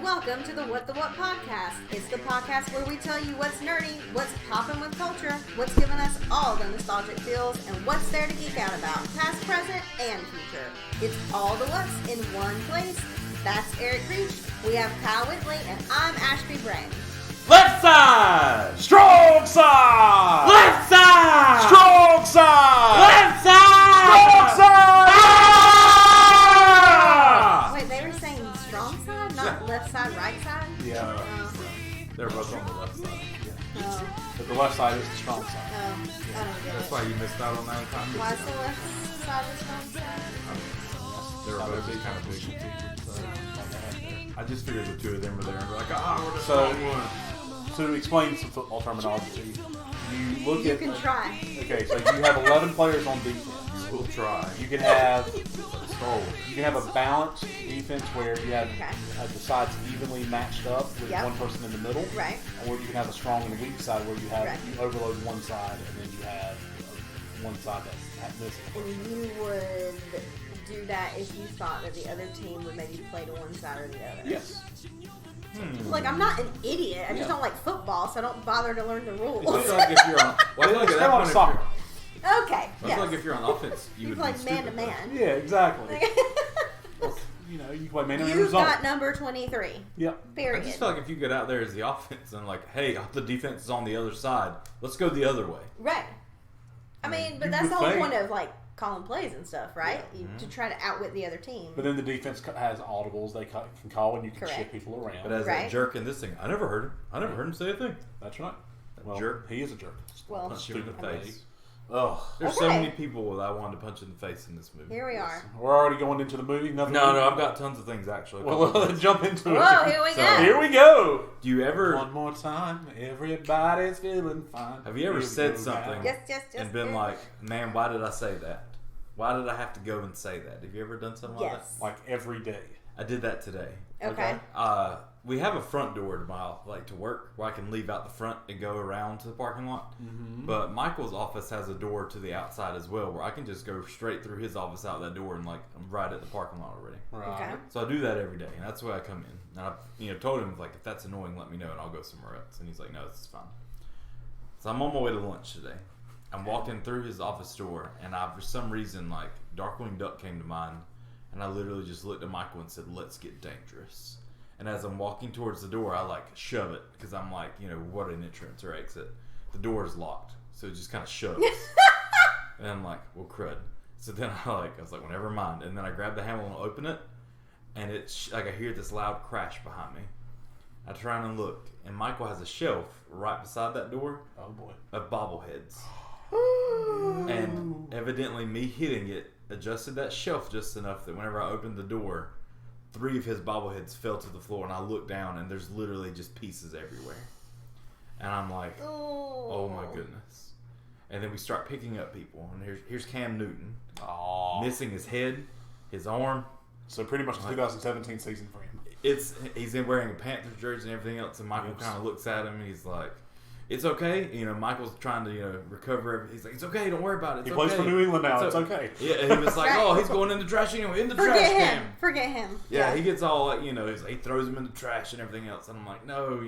welcome to the What the What podcast. It's the podcast where we tell you what's nerdy, what's popping with culture, what's giving us all the nostalgic feels, and what's there to geek out about, past, present, and future. It's all the what's in one place. That's Eric Creech, we have Kyle Whitley, and I'm Ashby Brain. Left side! Strong side! Left side! Strong side! Left side! Strong side! Ah! Wait, they were saying strong side, not left side, right side? Yeah. They're both on the left side. Oh, But the left side is the strong side. I don't get That's it. why you missed out on that time. Why is the left side the strong side? They were both kind of big. So I just figured the two of them were there and be like, we're the So- strong one. To explain some football terminology, you look You at... can try. Okay, so you have 11 players on defense. We'll try. You can have Star Wars. you can have a balanced defense where you have Okay. the sides evenly matched up with Yep. one person in the middle. Right. Or you can have a strong and a weak side where you have Right. you overload one side and then you have one side that's missing. And you would do that if you thought that the other team would maybe play to one side or the other. Yes. Like, I'm not an idiot. I just Yeah. don't like football, so I don't bother to learn the rules. I feel like if you're on, well, I feel like It's at kind that of like point, soccer. Okay. I feel like if you're on offense, you You would play be man to stupid, man. Yeah, exactly. Or, you know, you play man to man You've zone. got number 23. Yep. I Period. just feel like if you get out there as the offense and like, hey, the defense is on the other side, let's go the other way. Right. I mean, but You that's would the whole think. point of, like, calling plays and stuff, right? To try to outwit the other team. But then the defense has audibles they can call and you can Correct. shift people around. But as Right. that jerk in this thing, I never heard him. I never heard him say a thing. That's right. Well, jerk. He is a jerk. Well, Punch him in the Stupid face. Ugh. There's so Okay. many people that I wanted to punch in the face in this movie. here we are. We're already going into the movie. Nothing. No, I've got tons of things actually. Well, let's jump into it. Whoa, here we So- go. Here we go. Do you ever One more time. Everybody's feeling fine. have you ever Here we said go something now. Yes. and been like, man, why did I say that? Why did I have to go and say that? Have you ever done something like Yes. Like every day. that? I did that today. Okay. We have a front door to my to work where I can leave out the front and go around to the parking lot. Mm-hmm. But Michael's office has a door to the outside as well, where I can just go straight through his office out that door and like I'm right at the parking lot already. Right. Okay. So I do that every day, and that's the way I come in. And I, told him like if that's annoying, let me know, and I'll go somewhere else. And he's like, no, this is fine. So I'm on my way to lunch today. I'm walking through his office door, and for some reason like Darkwing Duck came to mind, and I literally just looked at Michael and said, "Let's get dangerous." And as I'm walking towards the door, I like shove it because I'm like, what an entrance or exit. The door is locked, so it just kind of shoves. And I'm like, well, crud. So then I was like, well, never mind. And then I grab the handle and open it, and it's like I hear this loud crash behind me. I try and look, and Michael has a shelf right beside that door Oh boy. of bobbleheads. And evidently me hitting it adjusted that shelf just enough that whenever I opened the door, 3 of his bobbleheads fell to the floor, and I look down and there's literally just pieces everywhere. And I'm like, oh my goodness. And then we start picking up people, and here's Cam Newton Aww. missing his head, his arm. So pretty much the 2017 season for him. He's in wearing a Panthers jersey and everything else, and Michael Yes. kind of looks at him and he's like, it's okay. Michael's trying to recover. He's like, it's okay, don't worry about it. It's He plays okay. for New England now. It's okay. Yeah, and he was like, Right. oh, he's going in the trash anyway. In the Forget trash him. can. Forget him. Yeah, he gets all like, he's like, he throws him in the trash and everything else. And I'm like, no.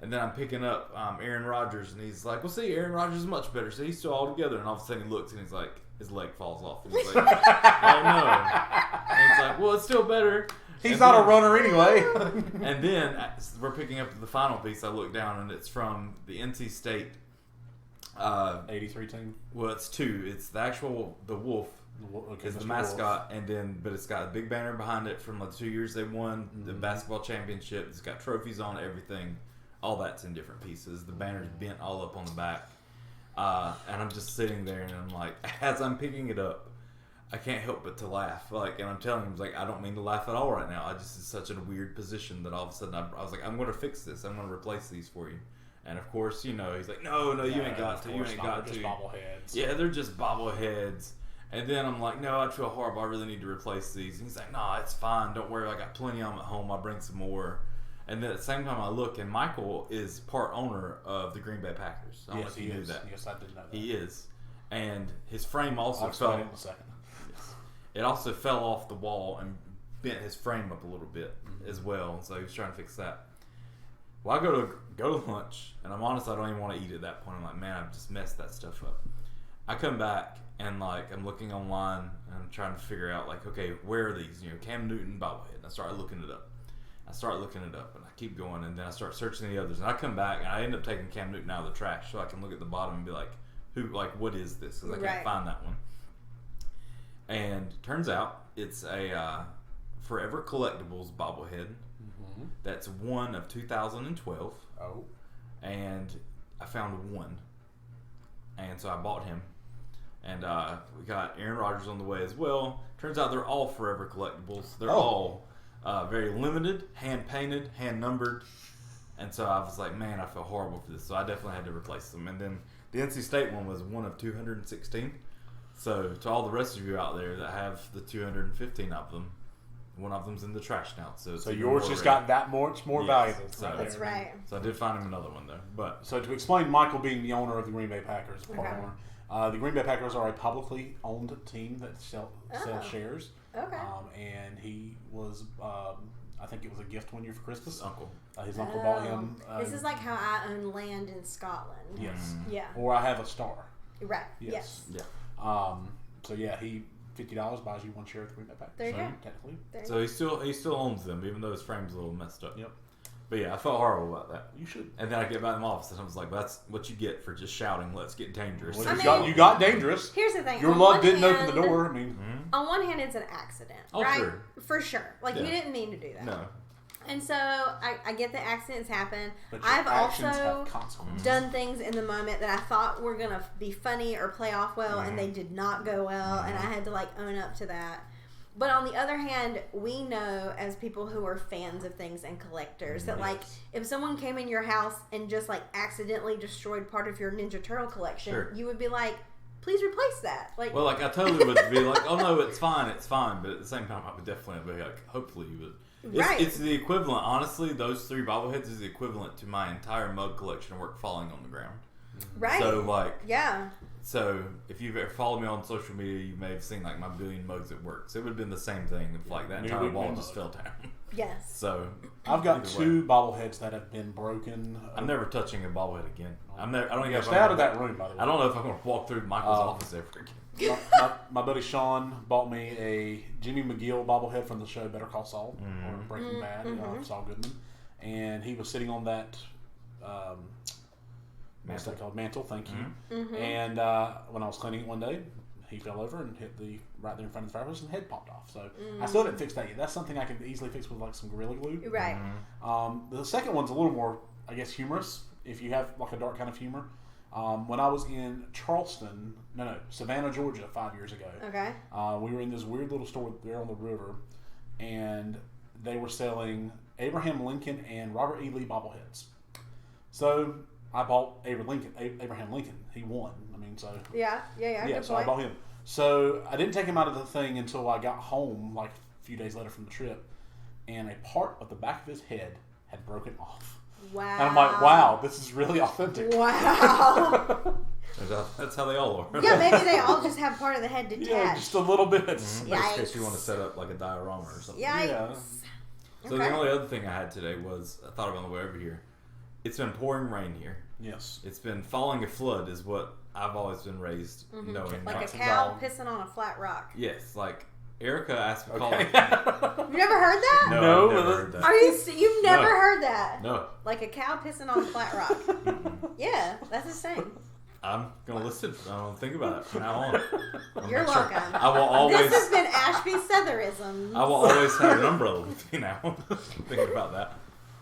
And then I'm picking up Aaron Rodgers, and he's like, well, see, Aaron Rodgers is much better. So he's still all together. And all of a sudden he looks, and he's like, his leg falls off. And he's like, oh, no. And he's like, well, it's still better. He's And not then- a runner anyway. And then we're picking up the final piece. I look down, and it's from the NC State. 83 team. Well, it's 2. It's the wolf Okay, is the Mr. mascot, but it's got a big banner behind it from the 2 years they won the basketball championship. It's got trophies on it, everything. All that's in different pieces. The banner's bent all up on the back. And I'm just sitting there, and I'm like, as I'm picking it up, I can't help but to laugh. And I'm telling him, I don't mean to laugh at all right now. I just, it's such a weird position that all of a sudden I was like, I'm going to fix this. I'm going to replace these for you. And of course, he's like, no, you ain't got to. You ain't got to. Just bobbleheads. Yeah, they're just bobbleheads. And then I'm like, no, I feel horrible. I really need to replace these. And he's like, no, it's fine. Don't worry. I got plenty of them at home. I'll bring some more. And then at the same time I look, and Michael is part owner of the Green Bay Packers. I don't know Yes, if he you knew is. that. Yes, I did know that. He is. And his frame also I'll explain fell. it in a second. It also fell off the wall and bent his frame up a little bit as well, so he was trying to fix that. Well, I go to lunch, and I'm honest, I don't even want to eat at that point. I'm like, man, I've just messed that stuff up. I come back, and like I'm looking online, and I'm trying to figure out like, okay, where are these? Cam Newton bobblehead. And I started looking it up. And I keep going, and then I start searching the others. And I come back, and I end up taking Cam Newton out of the trash, so I can look at the bottom and be like, what is this? Because I can't find that one. And turns out it's a Forever Collectibles bobblehead. That's one of 2012. Oh. And I found one. And so I bought him. And we got Aaron Rodgers on the way as well. Turns out they're all Forever Collectibles. They're all very limited, hand-painted, hand-numbered. And so I was like, man, I feel horrible for this. So I definitely had to replace them. And then the NC State one was one of 216. So to all the rest of you out there that have the 215 of them, one of them's in the trash now. So yours just got that much more valuable. So, That's right. So I did find him another one though. But so to explain, Michael being the owner of the Green Bay Packers, the Green Bay Packers are a publicly owned team that sells shares. Okay. And he was, I think it was a gift one year for Christmas. His uncle bought him. This is like how I own land in Scotland. Yes. Yeah. Or I have a star. Right. Yes. Yeah. So yeah, he $50 buys you one share of the Green Bay Packers. There you go. Technically. So he still owns them, even though his frame's a little messed up. Yep. But yeah, I felt horrible about that. You should. And then I get back in the office and I was like, that's what you get for just shouting, let's get dangerous. Well, you got dangerous. Here's the thing. Your love didn't open the door. I mean, on one hand, it's an accident, Oh, right? sure. For sure. Like, you didn't mean to do that. No. And so, I get that accidents happen. but your I've actions also have consequences. done things in the moment that I thought were going to be funny or play off well, and they did not go well, and I had to, like, own up to that. But on the other hand, we know as people who are fans of things and collectors that, like, if someone came in your house and just, like, accidentally destroyed part of your Ninja Turtle collection, you would be like, please replace that. Like, well, like, I totally would be like, oh, no, it's fine. But at the same time, I would definitely be like, hopefully you would. It's the equivalent. Honestly, those 3 bobbleheads is the equivalent to my entire mug collection of work falling on the ground. Right. So, like... Yeah. So, if you've ever followed me on social media, you may have seen, like, my billion mugs at work. So, it would have been the same thing if, like, that entire wall just fell down. Yes. So, I've got 2 bobbleheads that have been broken. I'm never touching a bobblehead again. I don't even stay out of that room, by the way. I don't know if I'm going to walk through Michael's office ever again. My buddy Sean bought me a Jimmy McGill bobblehead from the show Better Call Saul or Breaking Bad, Saul Goodman, and he was sitting on that what's that called? Mantle. Thank you. And when I was cleaning it one day, he fell over and hit right there in front of the fireplace, and the head popped off. So I still didn't fix that yet. That's something I could easily fix with like some Gorilla Glue. Right. The second one's a little more, I guess, humorous. If you have like a dark kind of humor. When I was in Savannah, Georgia, 5 years ago. Okay. We were in this weird little store there on the river, and they were selling Abraham Lincoln and Robert E. Lee bobbleheads. So I bought Abraham Lincoln. He won. I mean, so yeah. Yeah. So I bought him. So I didn't take him out of the thing until I got home, like a few days later from the trip, and a part of the back of his head had broken off. Wow. And I'm like, wow, this is really authentic. Wow. That's how they all are. Yeah, maybe they all just have part of the head detached. Yeah, just a little bit. In case you want to set up like a diorama or something. Yikes. Yeah. So the only other thing I had today was, I thought of on the way over here, it's been pouring rain here. Yes. It's been falling a flood is what I've always been raised knowing. Like a Cats and cow dog. pissing on a flat rock. Yes, like Erica asked me to call Okay. You've never heard that? No, I've never heard that. Are you've never heard that? No. Like a cow pissing on a flat rock. Yeah, that's the same. I'm going to listen. I'm going to think about it from now on. You're welcome. I will always... This has been Ashby Sotherism. I will always have an umbrella with me now. Thinking about that.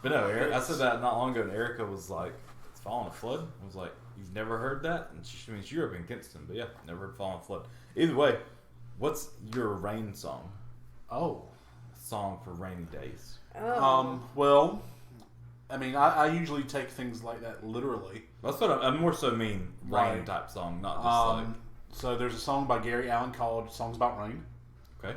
But no, I said that not long ago, and Erica was like, it's falling a flood? I was like, you've never heard that? And she means you're up in Kinston, but yeah, never heard falling a flood. Either way, what's your rain song? Oh. Song for rainy days. Oh. Well, I mean, I usually take things like that literally. That's what I more so mean rain type song, not just like... So there's a song by Gary Allan called "Songs About Rain." Okay.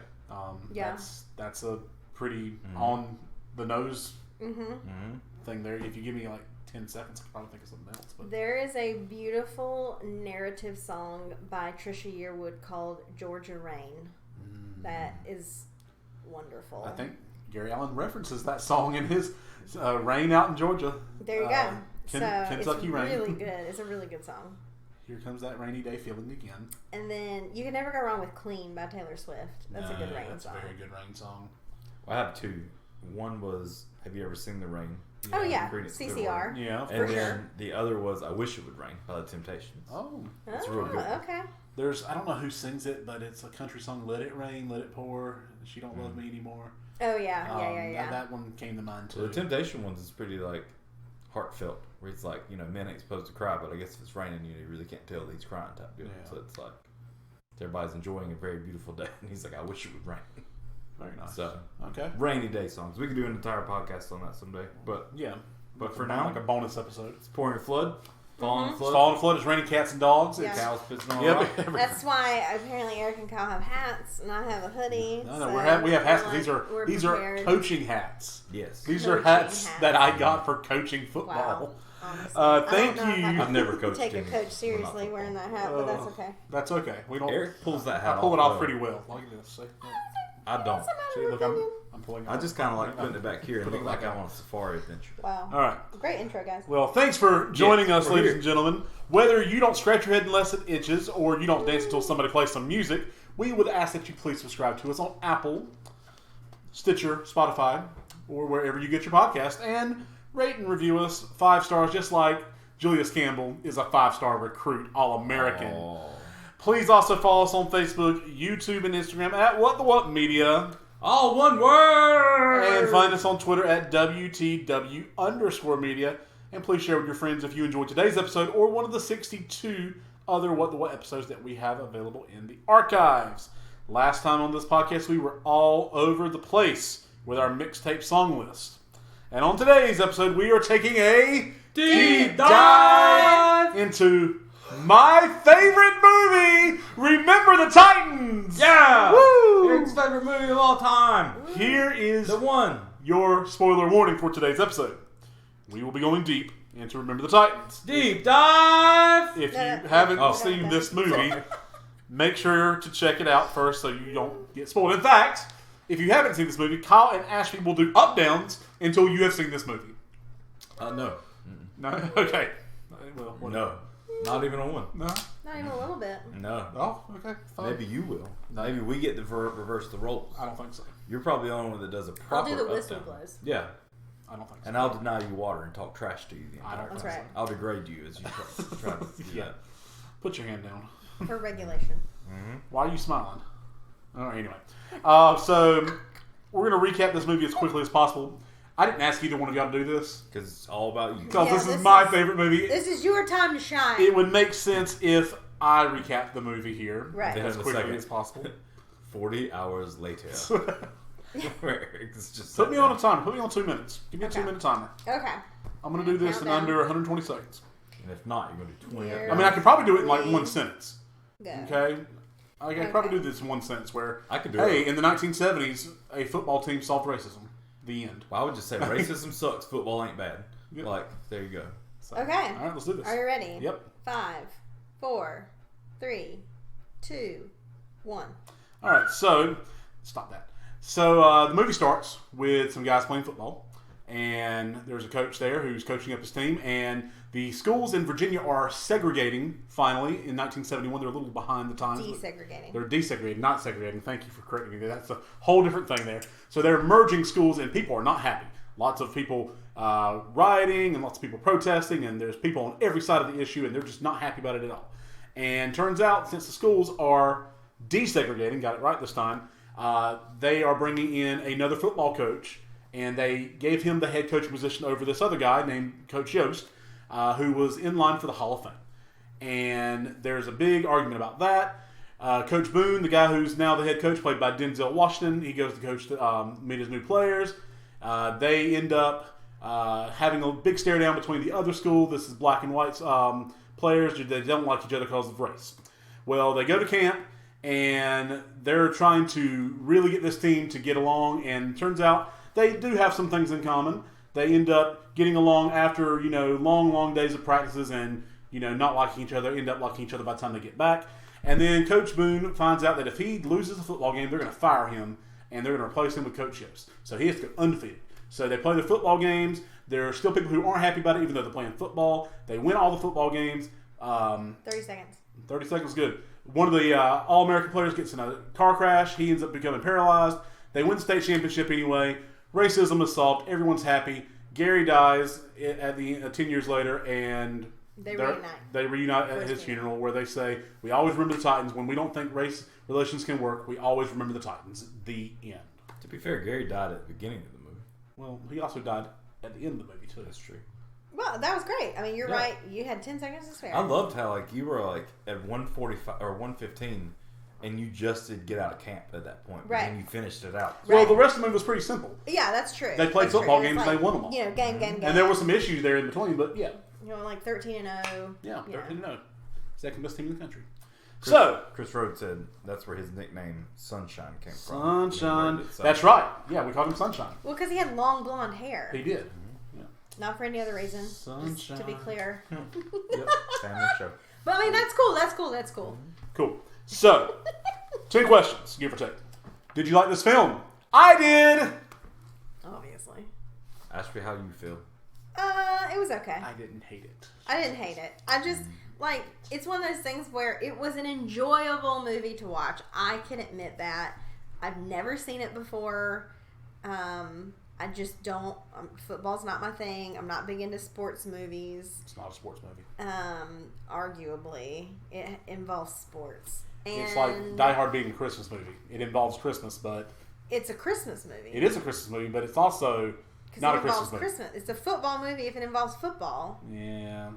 Yeah. That's a pretty on the nose thing there. If you give me like 10 seconds, I could probably think of something else. But There is a beautiful narrative song by Trisha Yearwood called "Georgia Rain" that is wonderful. I think Gary Allen references that song in his Rain Out in Georgia. There you go. Kentucky it's Rain. Really good. It's a really good song. Here comes that rainy day feeling again. And then you can never go wrong with "Clean" by Taylor Swift. That's a good rain that's song. a very good rain song. I have two. One was, have you ever seen The Rain? Oh yeah, Credence CCR. Yeah, And then sure. the other was I Wish It Would Rain by The Temptations. Oh. It's real good. Okay. There's, I don't know who sings it, but it's a country song, Let It Rain, Let It Pour, She Don't Love Me Anymore. Oh yeah. That one came to mind too. So the Temptation ones is pretty like heartfelt, where it's like, men ain't supposed to cry, but I guess if it's raining, you really can't tell that he's crying type deal. Yeah. So it's like everybody's enjoying a very beautiful day, and he's like, I wish it would rain. Very nice. So okay, rainy day songs. We could do an entire podcast on that someday, but yeah. But for now, like a bonus episode. it's pouring a flood, falling a flood, Falling flood is raining cats and dogs. Yeah. It's, cows pissing on a yep. rock. That's why apparently Eric and Kyle have hats, and I have a hoodie. No, so we have hats. we're These are prepared. coaching hats. Yes. These are Coaching hats hats. that I got for coaching football. Wow. Honestly. Thank I don't know if I you. can I've never coached take a any- coach seriously wearing that hat, but that's okay. That's okay. We don't. Eric pulls that hat I pull it off off well. pretty well. Look at this. See? I don't. See, look, I'm pulling. It I off. just kind of like putting it back here and Put it look like back I'm out. on a safari adventure. Wow. All right. Great intro, guys. Well, thanks for joining us, we're ladies here. and gentlemen. Whether you don't scratch your head unless it itches, or you don't dance until somebody plays some music, we would ask that you please subscribe to us on Apple, Stitcher, Spotify, or wherever you get your podcast, and rate and review us 5 stars, just like Julius Campbell is a 5-star recruit, All-American. Oh. Please also follow us on Facebook, YouTube, and Instagram at What the What Media. All one word. And find us on Twitter at WTW_media. And please share with your friends if you enjoyed today's episode or one of the 62 other What the What episodes that we have available in the archives. Last time on this podcast, we were all over the place with our mixtape song list. And on today's episode, we are taking a Deep dive into my favorite movie, Remember the Titans! Yeah! Woo! Eric's favorite movie of all time. Here is The one. your spoiler warning for today's episode. We will be going deep into Remember the Titans. Deep dive. If No, you no, haven't no, seen no. this movie, make sure to check it out first so you don't get spoiled. In fact, if you haven't seen this movie, Kyle and Ashby will do up-downs until you have seen this movie. No. No? Okay. Well, No. Not even a one. No? Not even a little bit. No. Oh, okay. Fine. Maybe you will. Maybe we get to reverse the roles. I don't think so. You're probably the only one that does a I'll proper do the whistle up-down. blows. Yeah. I don't think so. And I'll deny you water and talk trash to you the I entire don't time. That's think right. I'll degrade you as you try to do Yeah. that. Put your hand down. For regulation. Why are you smiling? All right, anyway. So, we're going to recap this movie as quickly as possible. I didn't ask either one of y'all to do this Because it's all about you. because Yeah, this is this my is- favorite movie. This is your time to shine. It would make sense if I recap the movie here Right. Then as in a quickly second. as possible. 40 hours later. Where Eric's just Put me sat on a down. timer. Put me on 2 minutes. Give me a Okay. 2-minute timer. Okay. I'm going to do this in Countdown. under 120 seconds. And if not, you're going to do 20. Here. I mean, I could probably do it in like one sentence. Go. Okay? I could probably Okay. do this in one sentence where, I could do hey, it. in the 1970s, a football team solved racism. The end. Well, I would just say racism sucks, football ain't bad. Yep. Like, there you go. So, Okay. All right, let's do this. Are you ready? Yep. 5, 4, 3, 2, 1. All right, so stop that. So the movie starts with some guys playing football, and there's a coach there who's coaching up his team, and the schools in Virginia are segregating finally in 1971. They're a little behind the times. but Desegregating. They're desegregating, not segregating. Thank you for correcting me. That's a whole different thing there. So they're merging schools, and people are not happy. Lots of people rioting, and lots of people protesting, and there's people on every side of the issue, and they're just not happy about it at all. And turns out, since the schools are desegregating, got it right this time, they are bringing in another football coach, and they gave him the head coach position over this other guy named Coach Yost, who was in line for the Hall of Fame. And there's a big argument about that. Coach Boone, the guy who's now the head coach, played by Denzel Washington, he goes to coach to meet his new players. They end up having a big stare down between the other school. This is black and white players. They don't like each other because of race. Well, they go to camp, and they're trying to really get this team to get along, and turns out they do have some things in common. They end up getting along after, long days of practices and, not liking each other, end up liking each other by the time they get back. And then Coach Boone finds out that if he loses a football game, they're going to fire him, and they're going to replace him with Coach Chips. So he has to go undefeated. So they play the football games. There are still people who aren't happy about it, even though they're playing football. They win all the football games. 30 seconds. 30 seconds, good. One of the All-American players gets in a car crash. He ends up becoming paralyzed. They win the state championship anyway. Racism is solved. Everyone's happy. Gary dies at 10 years later, and They reunite. They reunite at his funeral, where they say, "We always remember the Titans. When we don't think race relations can work, we always remember the Titans." The end. To be fair, Gary died at the beginning of the movie. Well, he also died at the end of the movie too. That's true. Well, that was great. I mean, you're right. You had 10 seconds to spare. I loved how you were at 1:45 or 1:15, and you just did get out of camp at that point. Right. And you finished it out. Well, the rest of the movie was pretty simple. Yeah, that's true. They played That's football true. games It's and they won them all. Game. And there were some issues there in between, but yeah. Like 13-0. Yeah, 13-0. Second best team in the country. Chris Rhodes said that's where his nickname Sunshine came from. Sunshine. That's right. Yeah, we called him Sunshine. Well, because he had long blonde hair. He did. Not for any other reason. Sunshine. Just to be clear. Yep, family show. But I mean, that's cool. Cool. So, 10 questions, give or take. Did you like this film? I did. Obviously. Ashby, how you feel? It was okay. I didn't hate it. I didn't hate it. I just, it's one of those things where it was an enjoyable movie to watch. I can admit that. I've never seen it before. I just don't. Football's not my thing. I'm not big into sports movies. It's not a sports movie. Arguably, it involves sports. And It's like Die Hard being a Christmas movie. It involves Christmas, but... It's a Christmas movie. It is a Christmas movie, but it's also not a Christmas movie. It's a football movie if it involves football. Yeah.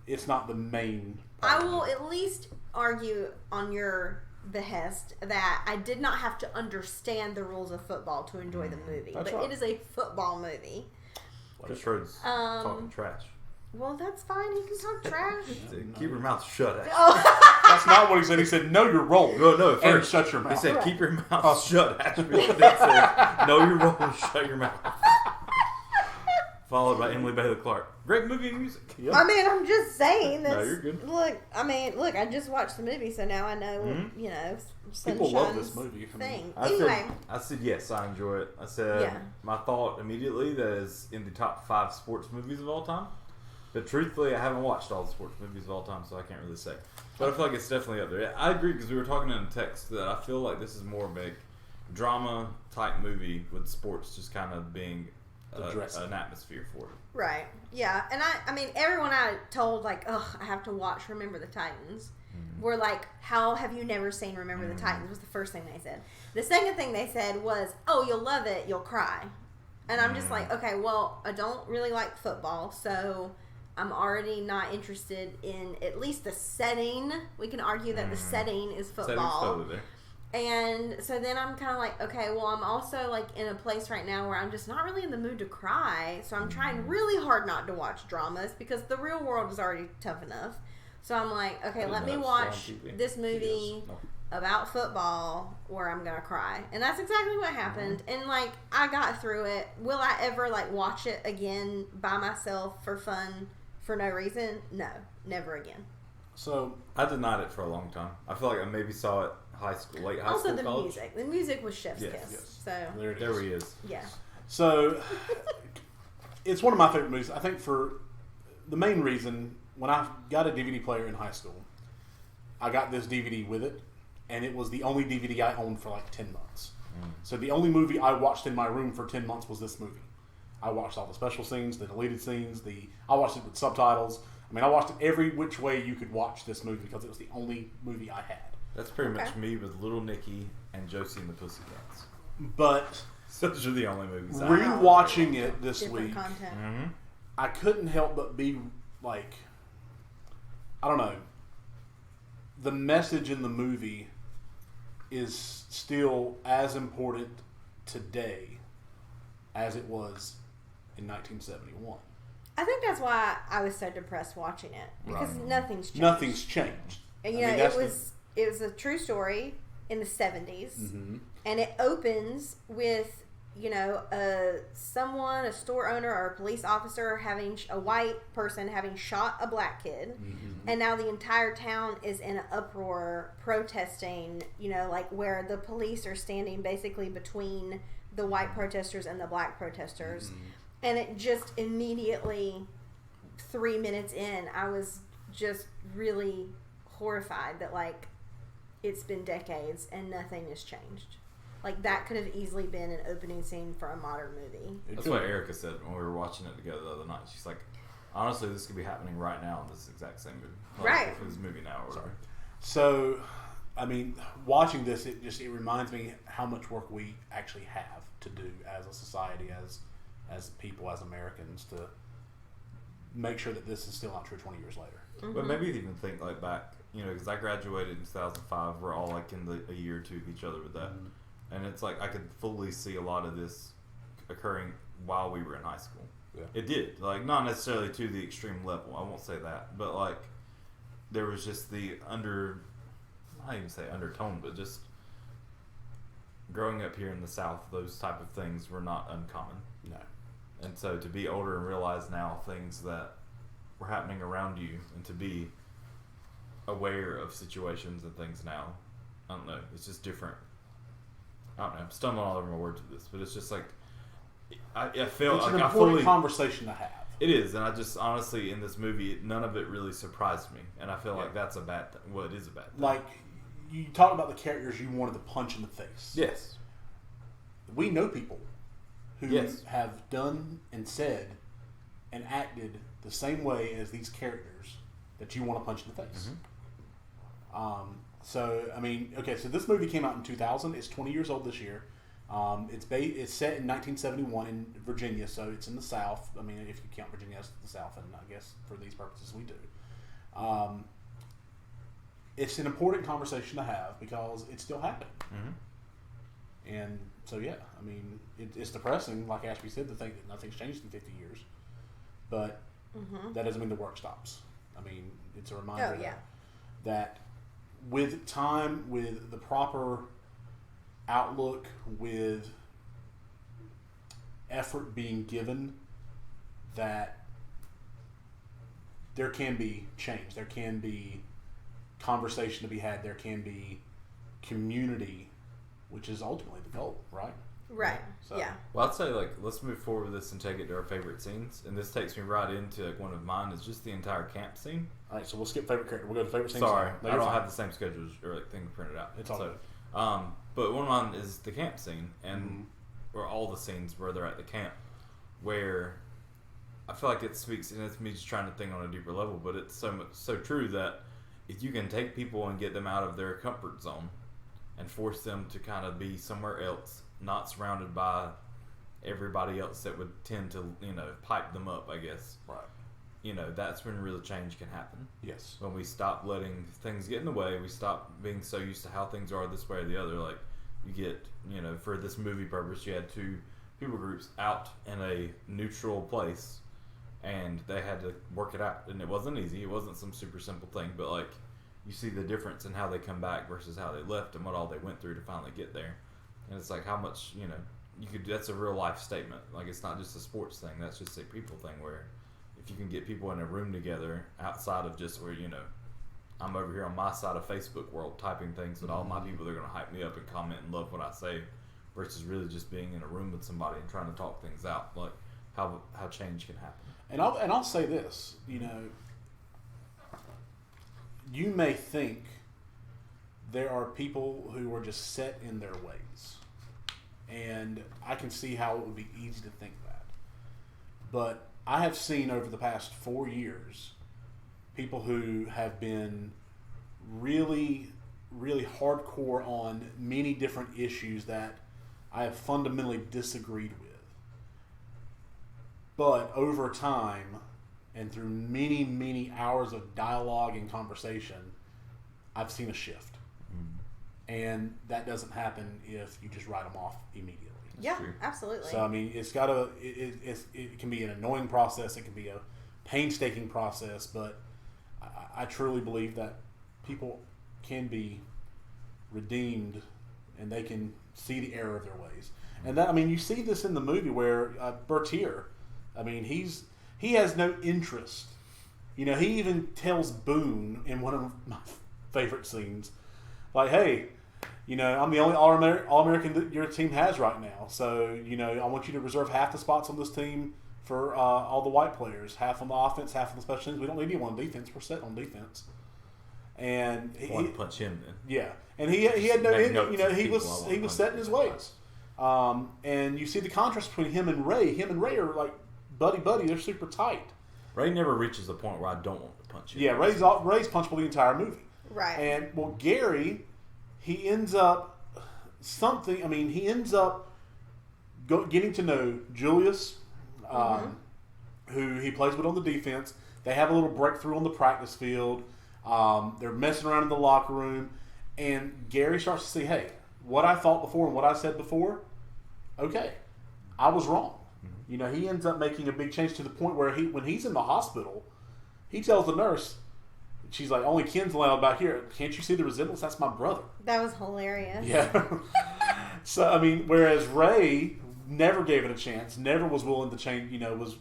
It's not the main I part. will at least argue on your behest that I did not have to understand the rules of football to enjoy the movie. That's but right. it is a football movie. Chris Rhodes talking trash. Well, that's fine. He can talk trash. Keep your mouth shut, Ashby. That's not what he said. He said, know your role. No, And first. shut your mouth. He said, Right. keep your mouth shut, Ashby. Then said, know your role and shut your mouth. Followed by Emily Bailey Clark. Great movie and music. Yep. I mean, I'm just saying. No, That's, you're good. Look, I just watched the movie, so now I know, People love Sunshine's this movie. I mean, thing. I said yes, I enjoy it. I said Yeah. my thought immediately that is in the top 5 sports movies of all time. But truthfully, I haven't watched all the sports movies of all time, so I can't really say. But I feel like it's definitely up there. I agree, because we were talking in a text that I feel like this is more of a drama type movie with sports just kind of being an atmosphere for it. Right. Yeah. And I mean, everyone I told, I have to watch Remember the Titans. Were like, how have you never seen Remember the Titans? Was the first thing they said. The second thing they said was, oh, you'll love it, you'll cry. And I'm just like, okay, well, I don't really like football, so I'm already not interested in at least the setting. We can argue that the setting is football. Totally there. And so then I'm kind of like, okay, well, I'm also in a place right now where I'm just not really in the mood to cry. So I'm trying really hard not to watch dramas because the real world is already tough enough. So I'm like, okay, let me watch this movie about football where I'm going to cry. And that's exactly what happened. And I got through it. Will I ever watch it again by myself for fun for no reason? No, never again. So I denied it for a long time. I feel like I maybe saw it late high Also school, the college. music. The music was Chef's Kiss. Yes. So There he is. yeah. So it's one of my favorite movies. I think for the main reason, when I got a DVD player in high school, I got this DVD with it, and it was the only DVD I owned for 10 months. So the only movie I watched in my room for 10 months was this movie. I watched all the special scenes, the deleted scenes, I watched it with subtitles. I mean, I watched it every which way you could watch this movie because it was the only movie I had. That's pretty much me with Little Nicky and Josie and the Pussycats. But Those are the only movies I rewatching it this Different week, content. I couldn't help but be I don't know. The message in the movie is still as important today as it was in 1971. I think that's why I was so depressed watching it because nothing's changed. Nothing's changed. And it was a true story in the 70s, and it opens with a store owner or a police officer a white person having shot a black kid, and now the entire town is in an uproar protesting, like where the police are standing basically between the white protesters and the black protesters. And it just immediately, 3 minutes in, I was just really horrified that, like, it's been decades and nothing has changed. Like, that could have easily been an opening scene for a modern movie. That's what Erica said when we were watching it together the other night. She's like, honestly, this could be happening right now in this exact same movie. Like, right. For this movie now. Or whatever. So, I mean, watching this, it reminds me how much work we actually have to do as a society, as people, as Americans, to make sure that this is still not true 20 years later. But maybe even think, like, back, because I graduated in 2005. We're all, like, in a year or two of each other with that. And it's like I could fully see a lot of this occurring while we were in high school. Yeah. It did. Like, not necessarily to the extreme level. I won't say that. But, like, there was just the I don't even say undertone, but just growing up here in the South, those type of things were not uncommon. No. And so to be older and realize now things that were happening around you, and to be aware of situations and things now, I don't know, it's just different. I don't know, I'm stumbling all over my words with this, but it's just like, I feel it's like an I important fully... conversation to have. It is, and I just, honestly, in this movie, none of it really surprised me, and I feel like that's a bad thing. Well, it is a bad thing. Like, you talk about the characters you wanted to punch in the face. Yes. We know people who Yes. have done and said and acted the same way as these characters that you want to punch in the face. So, I mean, okay, so this movie came out in 2000. It's 20 years old this year. It's set in 1971 in Virginia, so it's in the South. I mean, if you count Virginia as the South, and I guess for these purposes we do. It's an important conversation to have because it's still happening. And so, yeah, I mean, it's depressing, like Ashby said, to think that nothing's changed in 50 years. But that doesn't mean the work stops. I mean, it's a reminder that with time, with the proper outlook, with effort being given, that there can be change. There can be conversation to be had. There can be community, which is ultimately the goal, right? Right. So, yeah. Well, I'd say, like, let's move forward with this and take it to our favorite scenes. And this takes me right into, like, one of mine is just the entire camp scene. All right, so we'll skip favorite character. We'll go to favorite scenes. Sorry, No, I you're don't fine. have the same schedule or, like, thing printed out. It's all good. But one of mine is the camp scene, and or all the scenes where they're at the camp, where I feel like it speaks, and it's me just trying to think on a deeper level, but it's so true that if you can take people and get them out of their comfort zone and force them to kind of be somewhere else, not surrounded by everybody else that would tend to, pipe them up, I guess. Right. That's when real change can happen. Yes. When we stop letting things get in the way, we stop being so used to how things are this way or the other. Like, you get, for this movie purpose, you had two people groups out in a neutral place, and they had to work it out. And it wasn't easy. It wasn't some super simple thing, but, like, you see the difference in how they come back versus how they left and what all they went through to finally get there. And it's like how much, that's a real life statement. Like, it's not just a sports thing. That's just a people thing where if you can get people in a room together outside of just where, I'm over here on my side of Facebook world typing things with all my people, they're going to hype me up and comment and love what I say, versus really just being in a room with somebody and trying to talk things out, like how change can happen. And I'll say this, you may think there are people who are just set in their ways, and I can see how it would be easy to think that. But I have seen over the past 4 years people who have been really, really hardcore on many different issues that I have fundamentally disagreed with. But over time, and through many, many hours of dialogue and conversation, I've seen a shift. And that doesn't happen if you just write them off immediately. Yeah, true. absolutely. So, I mean, it can be an annoying process. It can be a painstaking process. But I truly believe that people can be redeemed and they can see the error of their ways. And that, I mean, you see this in the movie where Bertier, I mean, he has no interest. You know, he even tells Boone in one of my favorite scenes, like, hey, you know, I'm the only All-American that your team has right now. So, you know, I want you to reserve half the spots on this team for all the white players. Half on the offense, half on the special teams. We don't need anyone on defense. We're set on defense. And he wanted to punch him then. Yeah. And he had no, you know, he was set in his ways. Right. And you see the contrast between him and Ray. Him and Ray are like buddy. They're super tight. Ray never reaches the point where I don't want to punch him. Yeah, Ray's punchable the entire movie. Right. And, well, Gary, he ends up getting to know Julius, who he plays with on the defense. They have a little breakthrough on the practice field. They're messing around in the locker room. And Gary starts to see, hey, what I thought before and what I said before, okay, I was wrong. Mm-hmm. You know, he ends up making a big change to the point where when he's in the hospital, he tells the nurse, she's like, only Ken's allowed back here. Can't you see the resemblance? That's my brother. That was hilarious. Yeah. So, I mean, whereas Ray never gave it a chance, never was willing to change, you know, was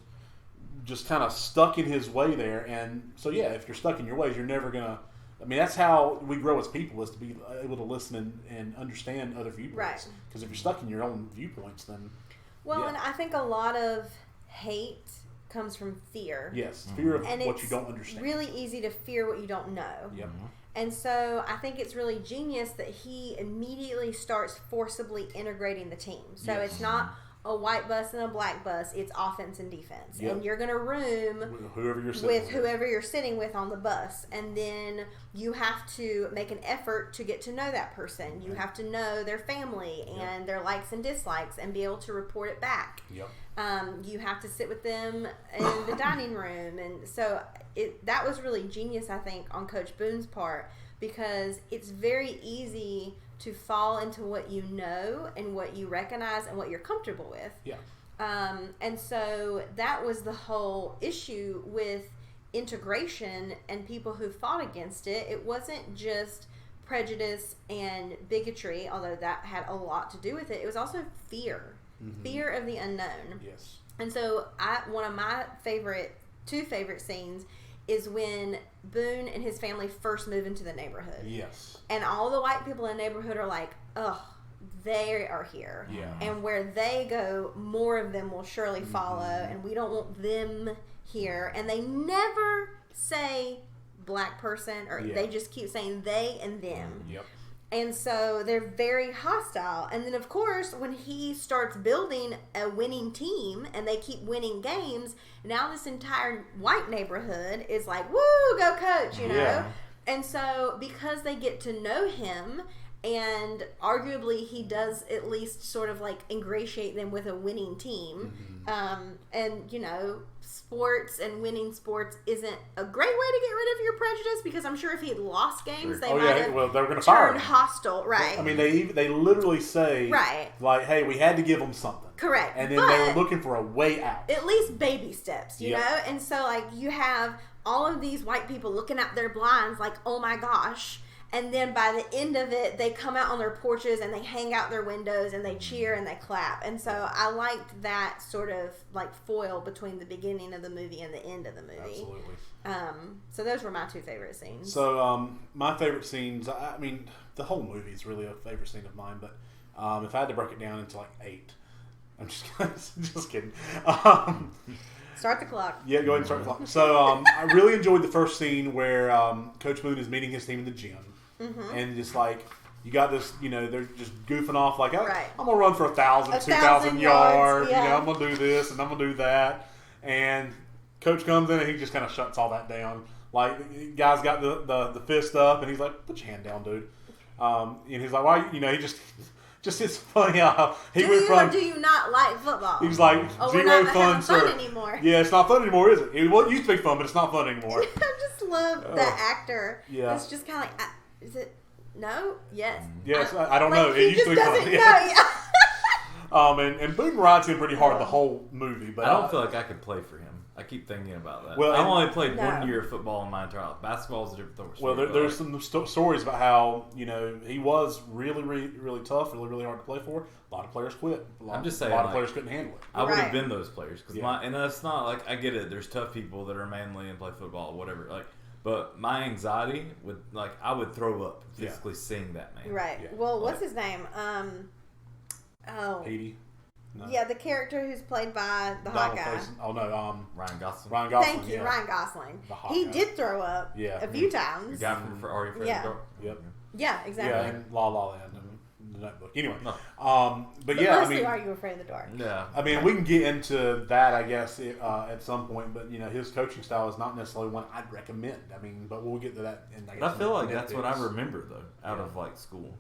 just kind of stuck in his way there. And so, yeah, if you're stuck in your ways, you're never going to, I mean, that's how we grow as people, is to be able to listen and understand other viewpoints. Right. Because if you're stuck in your own viewpoints, then. Well, yeah. and I think a lot of hate comes from fear. Yes, fear of and what you don't understand. It's really easy to fear what you don't know. Yep. And so I think it's really genius that he immediately starts forcibly integrating the team. So it's not a white bus and a black bus, it's offense and defense. Yep. And you're going to room with whoever you're sitting with on the bus. And then you have to make an effort to get to know that person. You have to know their family and their likes and dislikes and be able to report it back. Yep. You have to sit with them in the dining room. And so that was really genius, I think, on Coach Boone's part, because it's very easy to fall into what you know and what you recognize and what you're comfortable with. Yeah. And so that was the whole issue with integration and people who fought against it. It wasn't just prejudice and bigotry, although that had a lot to do with it. It was also fear. Mm-hmm. Fear of the unknown. Yes. And so one of my two favorite scenes is when Boone and his family first move into the neighborhood. Yes. And all the white people in the neighborhood are like, ugh, they are here. Yeah. And where they go, more of them will surely follow, and we don't want them here. And they never say black person, or they just keep saying they and them. Yep. And so they're very hostile. And then, of course, when he starts building a winning team and they keep winning games, now this entire white neighborhood is like, woo, go coach, you know? Yeah. And so because they get to know him, and arguably he does at least sort of like ingratiate them with a winning team. Mm-hmm. And, you know, sports and winning sports isn't a great way to get rid of your prejudice, because I'm sure if he had lost games, they might have they were going to fire him. Hostile, right? I mean, they literally say, right, like, hey, we had to give them something. Correct. And then they were looking for a way out. At least baby steps, you know? And so, like, you have all of these white people looking out their blinds like, oh my gosh. And then by the end of it, they come out on their porches and they hang out their windows and they cheer and they clap. And so I liked that sort of like foil between the beginning of the movie and the end of the movie. Absolutely. So those were my two favorite scenes. So my favorite scenes, I mean, the whole movie is really a favorite scene of mine. But if I had to break it down into like 8, I'm just kidding. Start the clock. Yeah, go ahead and start the clock. So I really enjoyed the first scene where Coach Boone is meeting his team in the gym. Mm-hmm. And just like, you got this, you know, they're just goofing off like, I'm going to run for 1,000, 2,000 yards. Yeah. You know, I'm going to do this and I'm going to do that. And Coach comes in and he just kind of shuts all that down. Like, the guy's got the fist up and he's like, put your hand down, dude. And he's like, why? You know, he just it's funny how he went from. Do you not like football? He was like, we're not having fun anymore. Yeah, it's not fun anymore, is it? It used to be fun, but it's not fun anymore. I just love that actor. Yeah. It's just kind of like, is it? No? Yes. Yes, I don't know. It used to be fun. Yeah. And Boone rides him pretty hard the whole movie. But I don't feel like I could play for him. I keep thinking about that. Well, I've and- only played No. 1 year of football in my entire life. Basketball is a different story. Well, but, there's like, some stories about how he was really, really, really tough, really, really hard to play for. A lot of players quit. I'm just saying, a lot of like, players couldn't handle it. I would have Right. been those players because Yeah. and that's not like I get it. There's tough people that are manly and play football, whatever. Like, but my anxiety would I would throw up physically seeing that man. Right. Yeah. Well, what's Like- his name? Oh. Petey. No. Yeah, the character who's played by the hot Donald guy. Faison. Oh no, Ryan Gosling. Ryan Gosling. Thank you, yeah. Ryan Gosling. The hot He guy. did throw up Yeah. a few The times. guy from Are You Afraid Yeah. of the Dark? Yep. Yeah, exactly. Yeah, and La La Land and The Notebook. Anyway, No. but But yeah, I mostly, mean, Are You Afraid of the Dark? Yeah. I mean, we can get into that, I guess, at some point. But his coaching style is not necessarily one I'd recommend. I mean, but we'll get to that. But I feel like that's what I remember. remember though, out of school.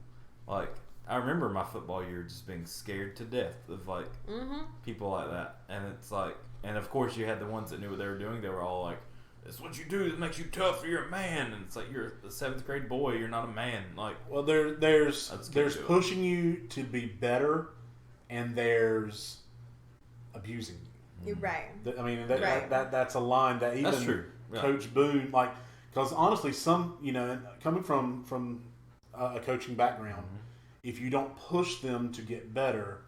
Like I remember my football year just being scared to death of people like that, and it's and of course you had the ones that knew what they were doing. They were all like, "It's what you do that makes you tough. You're a man," and it's like you're a 7th grade boy. You're not a man. Like, Well, there's Let's get to it. pushing you to be better, and there's abusing you. You're right. I mean, Right. that's a line that even That's true. Yeah. Coach Boone, because honestly, coming from a coaching background, if you don't push them to get better,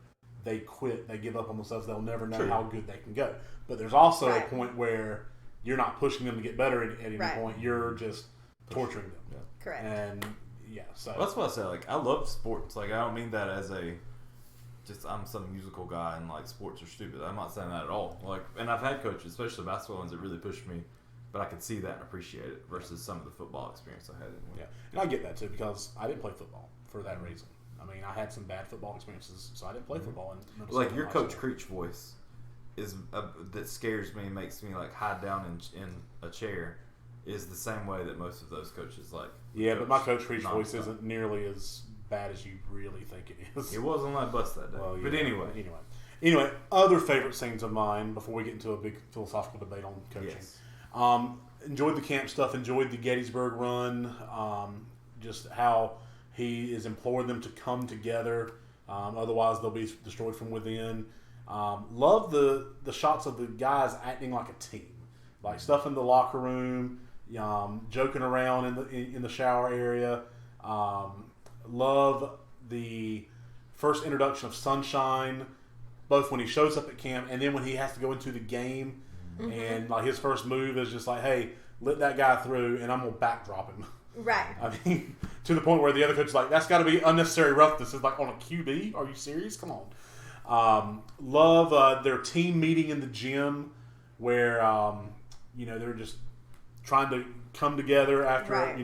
they quit. They give up on themselves. They'll never know True. how good they can go. But there's also Right. a point where you're not pushing them to get better at any Right. point. You're just torturing them. Yeah. Correct. And yeah, so Well, that's what I say. I love sports. I don't mean that as I'm some musical guy and sports are stupid. I'm not saying that at all. And I've had coaches, especially basketball ones, that really pushed me, but I could see that and appreciate it versus some of the football experience I had. yeah, and I get that too because I didn't play football for that reason. I mean, I had some bad football experiences, so I didn't play football. In Minnesota Your in high Coach school. Creech voice is that scares me and makes me hide down in a chair. Is the same way that most of those coaches Yeah, but my Coach Creech nonstop. voice isn't nearly as bad as you really think it is. It was on that bus that day. Well, But yeah, anyway, other favorite scenes of mine before we get into a big philosophical debate on coaching. yes. Enjoyed the camp stuff. Enjoyed the Gettysburg run. Just how he is imploring them to come together. Otherwise, they'll be destroyed from within. Love the shots of the guys acting like a team, stuff in the locker room, joking around in the shower area. Love the first introduction of Sunshine, both when he shows up at camp and then when he has to go into the game. And his first move is just hey, let that guy through, and I'm gonna backdrop him. Right. I mean, to the point where the other coach is that's got to be unnecessary roughness. It's on a QB. Are you serious? Come on. Love their team meeting in the gym where they're just trying to come together after Right.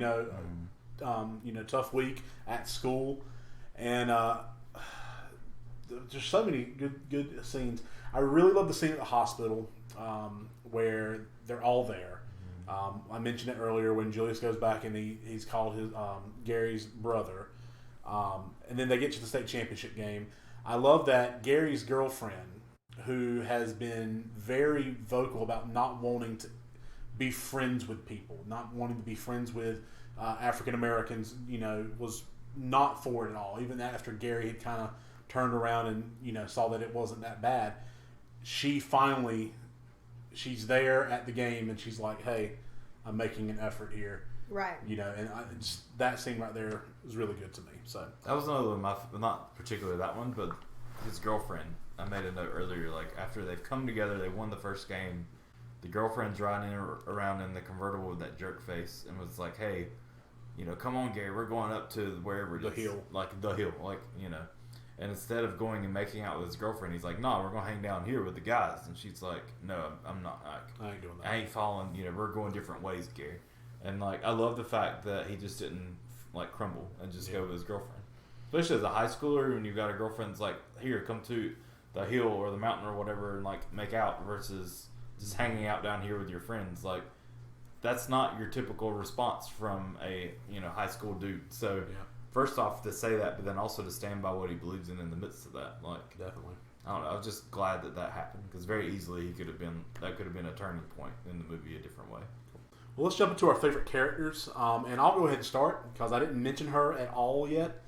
tough week at school, and there's so many good scenes. I really love the scene at the hospital where they're all there. I mentioned it earlier when Julius goes back and he's called his Gary's brother, and then they get to the state championship game. I love that Gary's girlfriend, who has been very vocal about not wanting to be friends with people, not wanting to be friends with African Americans, was not for it at all. Even after Gary had kind of turned around and saw that it wasn't that bad, she's there at the game and she's like, "Hey, I'm making an effort here." Right. And that scene right there was really good to me. So That was another one. Not particularly that one, but his girlfriend. I made a note earlier. After they've come together, they won the first game. The girlfriend's riding around in the convertible with that jerk face, and was like, "Hey, come on, Gary, we're going up to wherever it The is, hill. the hill, And instead of going and making out with his girlfriend, he's like, "No, we're gonna hang down here with the guys." And she's like, "No, I'm not. I ain't doing that. I ain't following. We're going different ways, Gary." And I love the fact that he just didn't crumble and just go with his girlfriend. Especially as a high schooler, when you've got a girlfriend's like, "Here, come to the hill or the mountain or whatever," and make out versus just hanging out down here with your friends. That's not your typical response from a high school dude. So first off, to say that, but then also to stand by what he believes in the midst of that. Definitely. I don't know. I was just glad that happened because very easily that could have been a turning point in the movie a different way. Well, let's jump into our favorite characters, and I'll go ahead and start because I didn't mention her at all yet.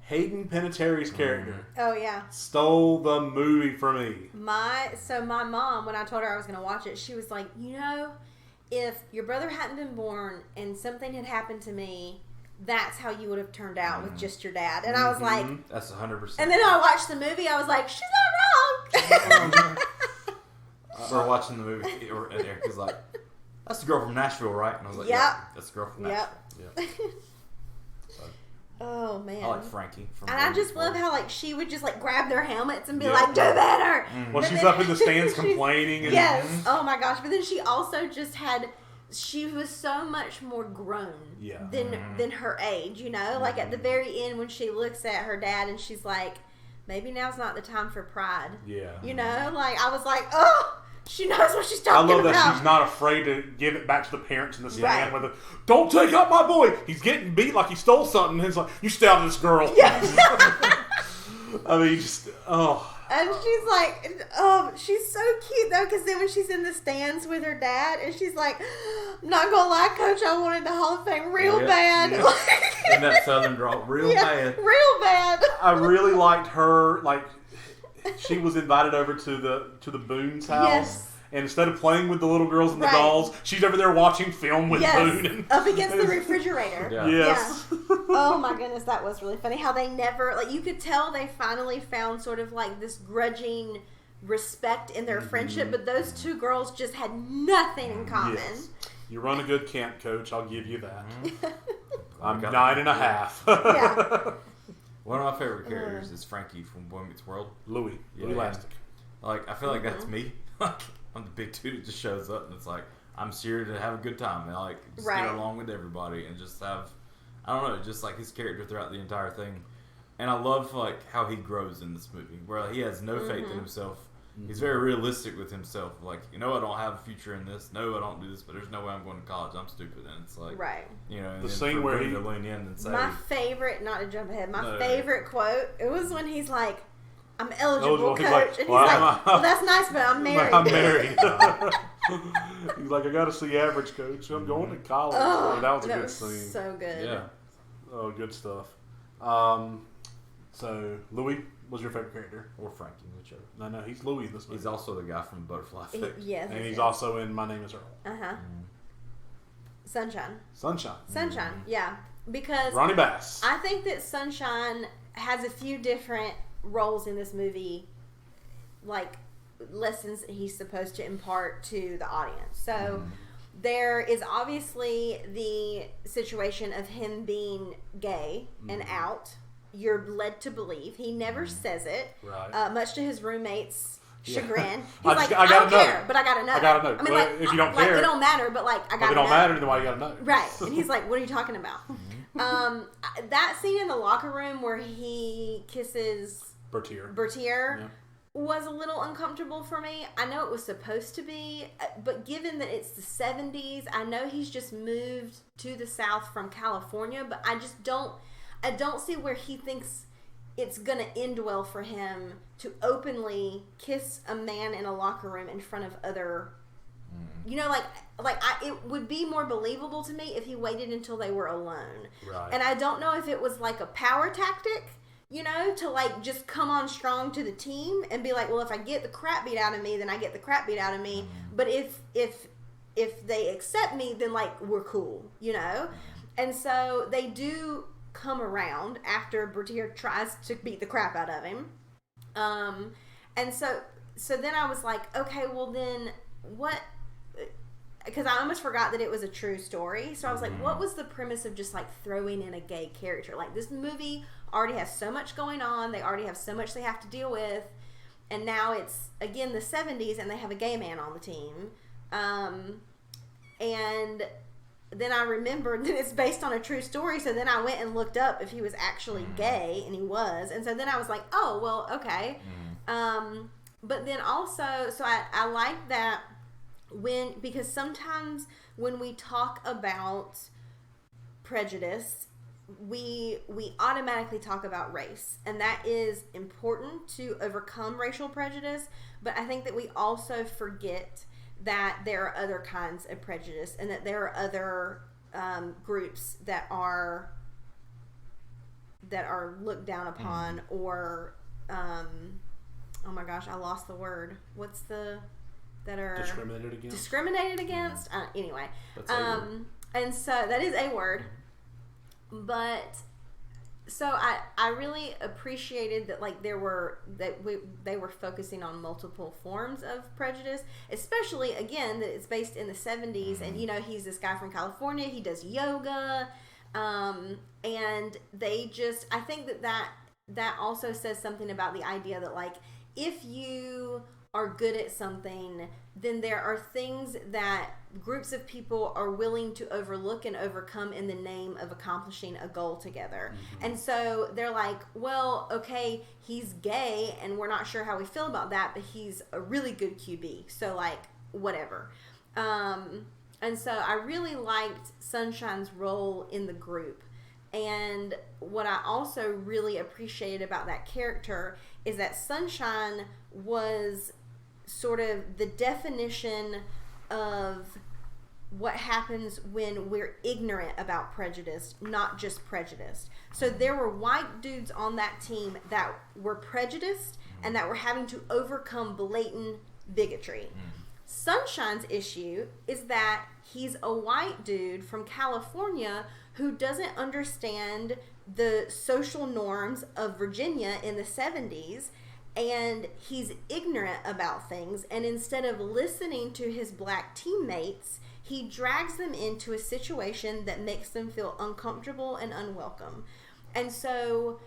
Hayden Panettiere's character Oh yeah. stole the movie for me. My mom, when I told her I was going to watch it, she was like, if your brother hadn't been born and something had happened to me, that's how you would have turned out with just your dad. And I was like, that's 100%. And then I watched the movie. I was like, she's not wrong. We're watching the movie, and Eric was like, "That's the girl from Nashville, right?" And I was like, Yep. "Yeah, that's the girl from Nashville." Yeah. So, Oh man. I like Frankie. And I just love how she would just grab their helmets and be Yeah. like, "Do better." Well, she's up in the stands complaining. And, Yes. Oh my gosh. But then she also just she was so much more grown than her age, Like at the very end when she looks at her dad and she's like, maybe now's not the time for pride. Yeah. I was like, oh, she knows what she's talking about. I love that she's not afraid to give it back to the parents in the stand Right. with don't take out my boy. He's getting beat like he stole something. And it's like, you stay out of this girl. Yes. I mean, And she's like, she's so cute though, because then when she's in the stands with her dad, and she's like, I'm not gonna lie, Coach, I wanted the Hall of Fame real bad. Yeah. And that Southern draw, real bad. Real bad. I really liked her. Like, she was invited over to the Boone's house. Yes. And instead of playing with the little girls and the Right. dolls, she's over there watching film with Boone. And, up against the refrigerator. Yeah. Yes. Yeah. Oh my goodness, that was really funny. How they never, you could tell they finally found sort of this grudging respect in their friendship, but those two girls just had nothing in common. Yes. You run a good camp, Coach. I'll give you that. I'm Got 9.5. Yeah. One of my favorite characters is Frankie from Boy Meets World. Louis Yeah. Elastic. I feel like that's me. I'm the big dude that just shows up and it's like, I'm here to have a good time and just Right. get along with everybody and just have, I don't know, just his character throughout the entire thing. And I love how he grows in this movie, where he has no faith in himself. He's very realistic with himself. I don't have a future in this. No, I don't do this, but there's no way I'm going to college. I'm stupid. And it's Right. And The then scene for where Boone he- to lean in and say, My favorite, not to jump ahead, No. favorite quote, it was when he's like, I'm eligible, He's Coach. like, And he's well, like, well, that's nice, but I'm married. I'm married. He's like, I got to see average, Coach. I'm going to college. Oh, that was a that good was scene. so good. yeah. Oh, good stuff. So, Louis was your favorite character? Or Frankie, whichever. No, he's Louis in this movie. He's also the guy from Butterfly Effect. Yes. And he's also in My Name is Earl. Uh-huh. Sunshine. Sunshine. Yeah. Because Ronnie Bass. I think that Sunshine has a few different roles in this movie, lessons he's supposed to impart to the audience. So there is obviously the situation of him being gay and out. You're led to believe. He never says it, Right. much to his roommate's Yeah. chagrin. He's I like, just- I I gotta don't know. care, but I gotta know. I gotta know. I mean, Well, if you don't care- it don't matter, but I gotta know. If it don't matter, then why you got to know? Right. And he's like, what are you talking about? That scene in the locker room where he kisses Bertier. Bertier Yeah. was a little uncomfortable for me. I know it was supposed to be, but given that it's the 70s, I know he's just moved to the South from California, but I don't see where he thinks it's gonna end well for him to openly kiss a man in a locker room in front of other, it would be more believable to me if he waited until they were alone. Right. And I don't know if it was a power tactic, to just come on strong to the team and be like, well, if I get the crap beat out of me, then I get the crap beat out of me. But if they accept me, then we're cool, And so they do come around after Bertier tries to beat the crap out of him. And so then I was like, okay, well then what? Because I almost forgot that it was a true story. So I was like, what was the premise of just throwing in a gay character? This movie already has so much going on. They already have so much they have to deal with. And now it's, again, the 70s and they have a gay man on the team. And then I remembered that it's based on a true story. So then I went and looked up if he was actually gay, and he was. And so then I was like, oh, well, okay. But then also, so I like that because sometimes when we talk about prejudice, we automatically talk about race, and that is important to overcome racial prejudice, but I think that we also forget that there are other kinds of prejudice and that there are other groups that are are looked down upon or oh my gosh, I lost the word. What's that are discriminated against? Anyway, That's a word. And so that is a word, but so I really appreciated that they were focusing on multiple forms of prejudice, especially again that it's based in the 70s, and he's this guy from California, he does yoga, and I think that also says something about the idea that if you are good at something, then there are things that groups of people are willing to overlook and overcome in the name of accomplishing a goal together. And so they're like, well, okay, he's gay and we're not sure how we feel about that, but he's a really good QB. So whatever. And so I really liked Sunshine's role in the group. And what I also really appreciated about that character is that Sunshine was sort of the definition of what happens when we're ignorant about prejudice, not just prejudiced. So there were white dudes on that team that were prejudiced and that were having to overcome blatant bigotry. Sunshine's issue is that he's a white dude from California who doesn't understand the social norms of Virginia in the 70s, and he's ignorant about things, and instead of listening to his black teammates, he drags them into a situation that makes them feel uncomfortable and unwelcome. And so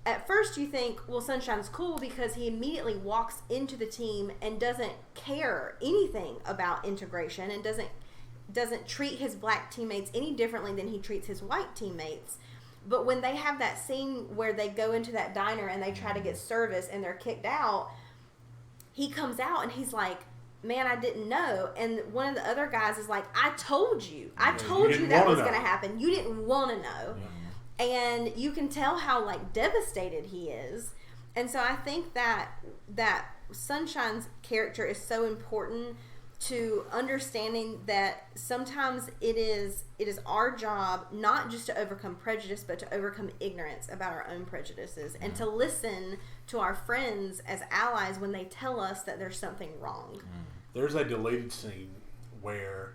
at first you think, well, Sunshine's cool because he immediately walks into the team and doesn't care anything about integration and doesn't treat his black teammates any differently than he treats his white teammates. But when they have that scene where they go into that diner and they try to get service and they're kicked out, he comes out and he's like, man, I didn't know. And one of the other guys is like, I told you that was going to happen. You didn't want to know. Yeah. And you can tell how devastated he is. And so I think that Sunshine's character is so important to understanding that sometimes it is our job not just to overcome prejudice, but to overcome ignorance about our own prejudices and to listen to our friends as allies when they tell us that there's something wrong. There's a deleted scene where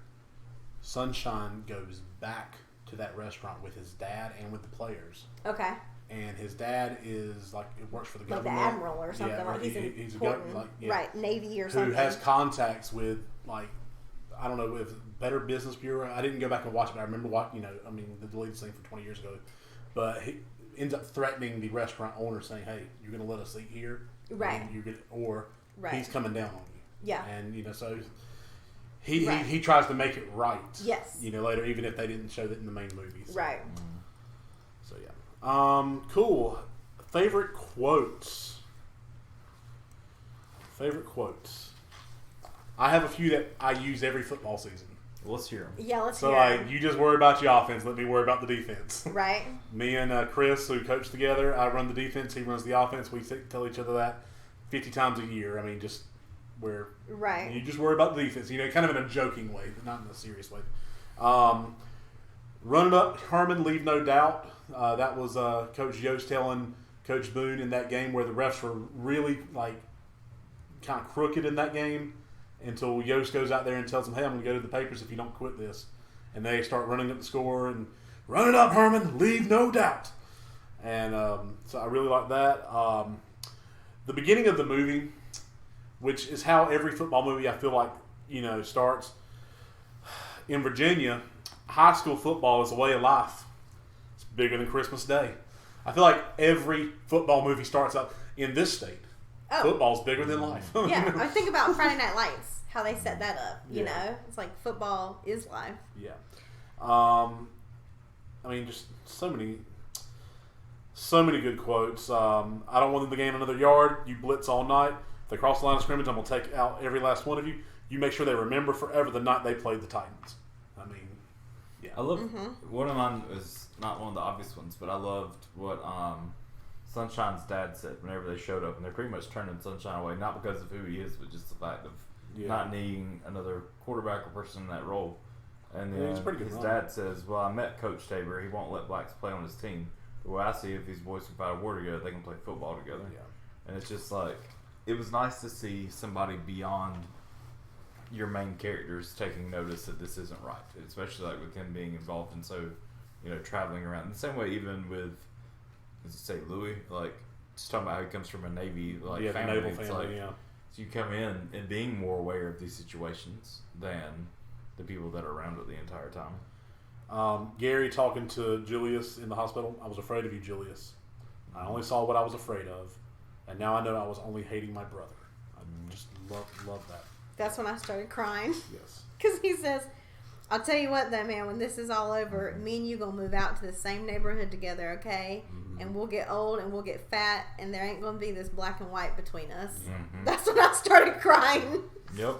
Sunshine goes back to that restaurant with his dad and with the players. Okay. And his dad is it works for the government. The admiral or something. Yeah, he's a government, right, Navy or something. Who has contacts with I don't know, with Better Business Bureau. I didn't go back and watch it, but I remember watching, the deleted scene from 20 years ago. But he ends up threatening the restaurant owner, saying, "Hey, you're going to let us eat here, right? Or he's coming down on you." Yeah. And so he tries to make it right. Yes. Later, even if they didn't show that in the main movies. Right. So yeah. Cool. Favorite quotes. I have a few that I use every football season. Let's hear them. Yeah, let's hear them. So you just worry about your offense. Let me worry about the defense. Right. Me and Chris, who coach together, I run the defense. He runs the offense. We tell each other that 50 times a year. I mean, just where you just worry about the defense. Kind of in a joking way, but not in a serious way. Run it up, Herman. Leave no doubt. That was Coach Yost telling Coach Boone in that game where the refs were really kind of crooked in that game. Until Yost goes out there and tells them, "Hey, I'm going to go to the papers if you don't quit this." And they start running up the score and run it up, Herman, leave no doubt. And so I really like that. The beginning of the movie, which is how every football movie I feel like, starts. In Virginia, high school football is a way of life. It's bigger than Christmas Day. I feel like every football movie starts out in this state. Oh. Football's bigger than life. Yeah, I think about Friday Night Lights, how they set that up. You know, it's like football is life. Yeah. I mean, just so many good quotes. I don't want them to gain another yard. You blitz all night. If they cross the line of scrimmage, I'm going to take out every last one of you. You make sure they remember forever the night they played the Titans. I mean, yeah. I love one of mine is not one of the obvious ones, but I loved what Sunshine's dad said whenever they showed up, and they're pretty much turning Sunshine away, not because of who he is, but just the fact of not needing another quarterback or person in that role. And then his dad says, "Well, I met Coach Tabor. He won't let blacks play on his team. the way I see it, if these boys can fight a war together, they can play football together. Yeah. And it's just like, it was nice to see somebody beyond your main characters taking notice that this isn't right, especially like with him being involved in traveling around. In the same way, even with, as you say, Louis, like just talking about how he comes from a Navy family. Naval It's family, like, yeah. so you come in and being more aware of these situations than the people that are around it the entire time. Gary talking to Julius in the hospital. I was afraid of you, Julius. I only saw what I was afraid of, and now I know I was only hating my brother. I just love that. That's when I started crying. Yes. Because he says, I'll tell you what though, man, when this is all over, me and you gonna move out to the same neighborhood together, okay? Mm-hmm. And we'll get old and we'll get fat and there ain't gonna be this black and white between us. Mm-hmm. That's when I started crying. Yep.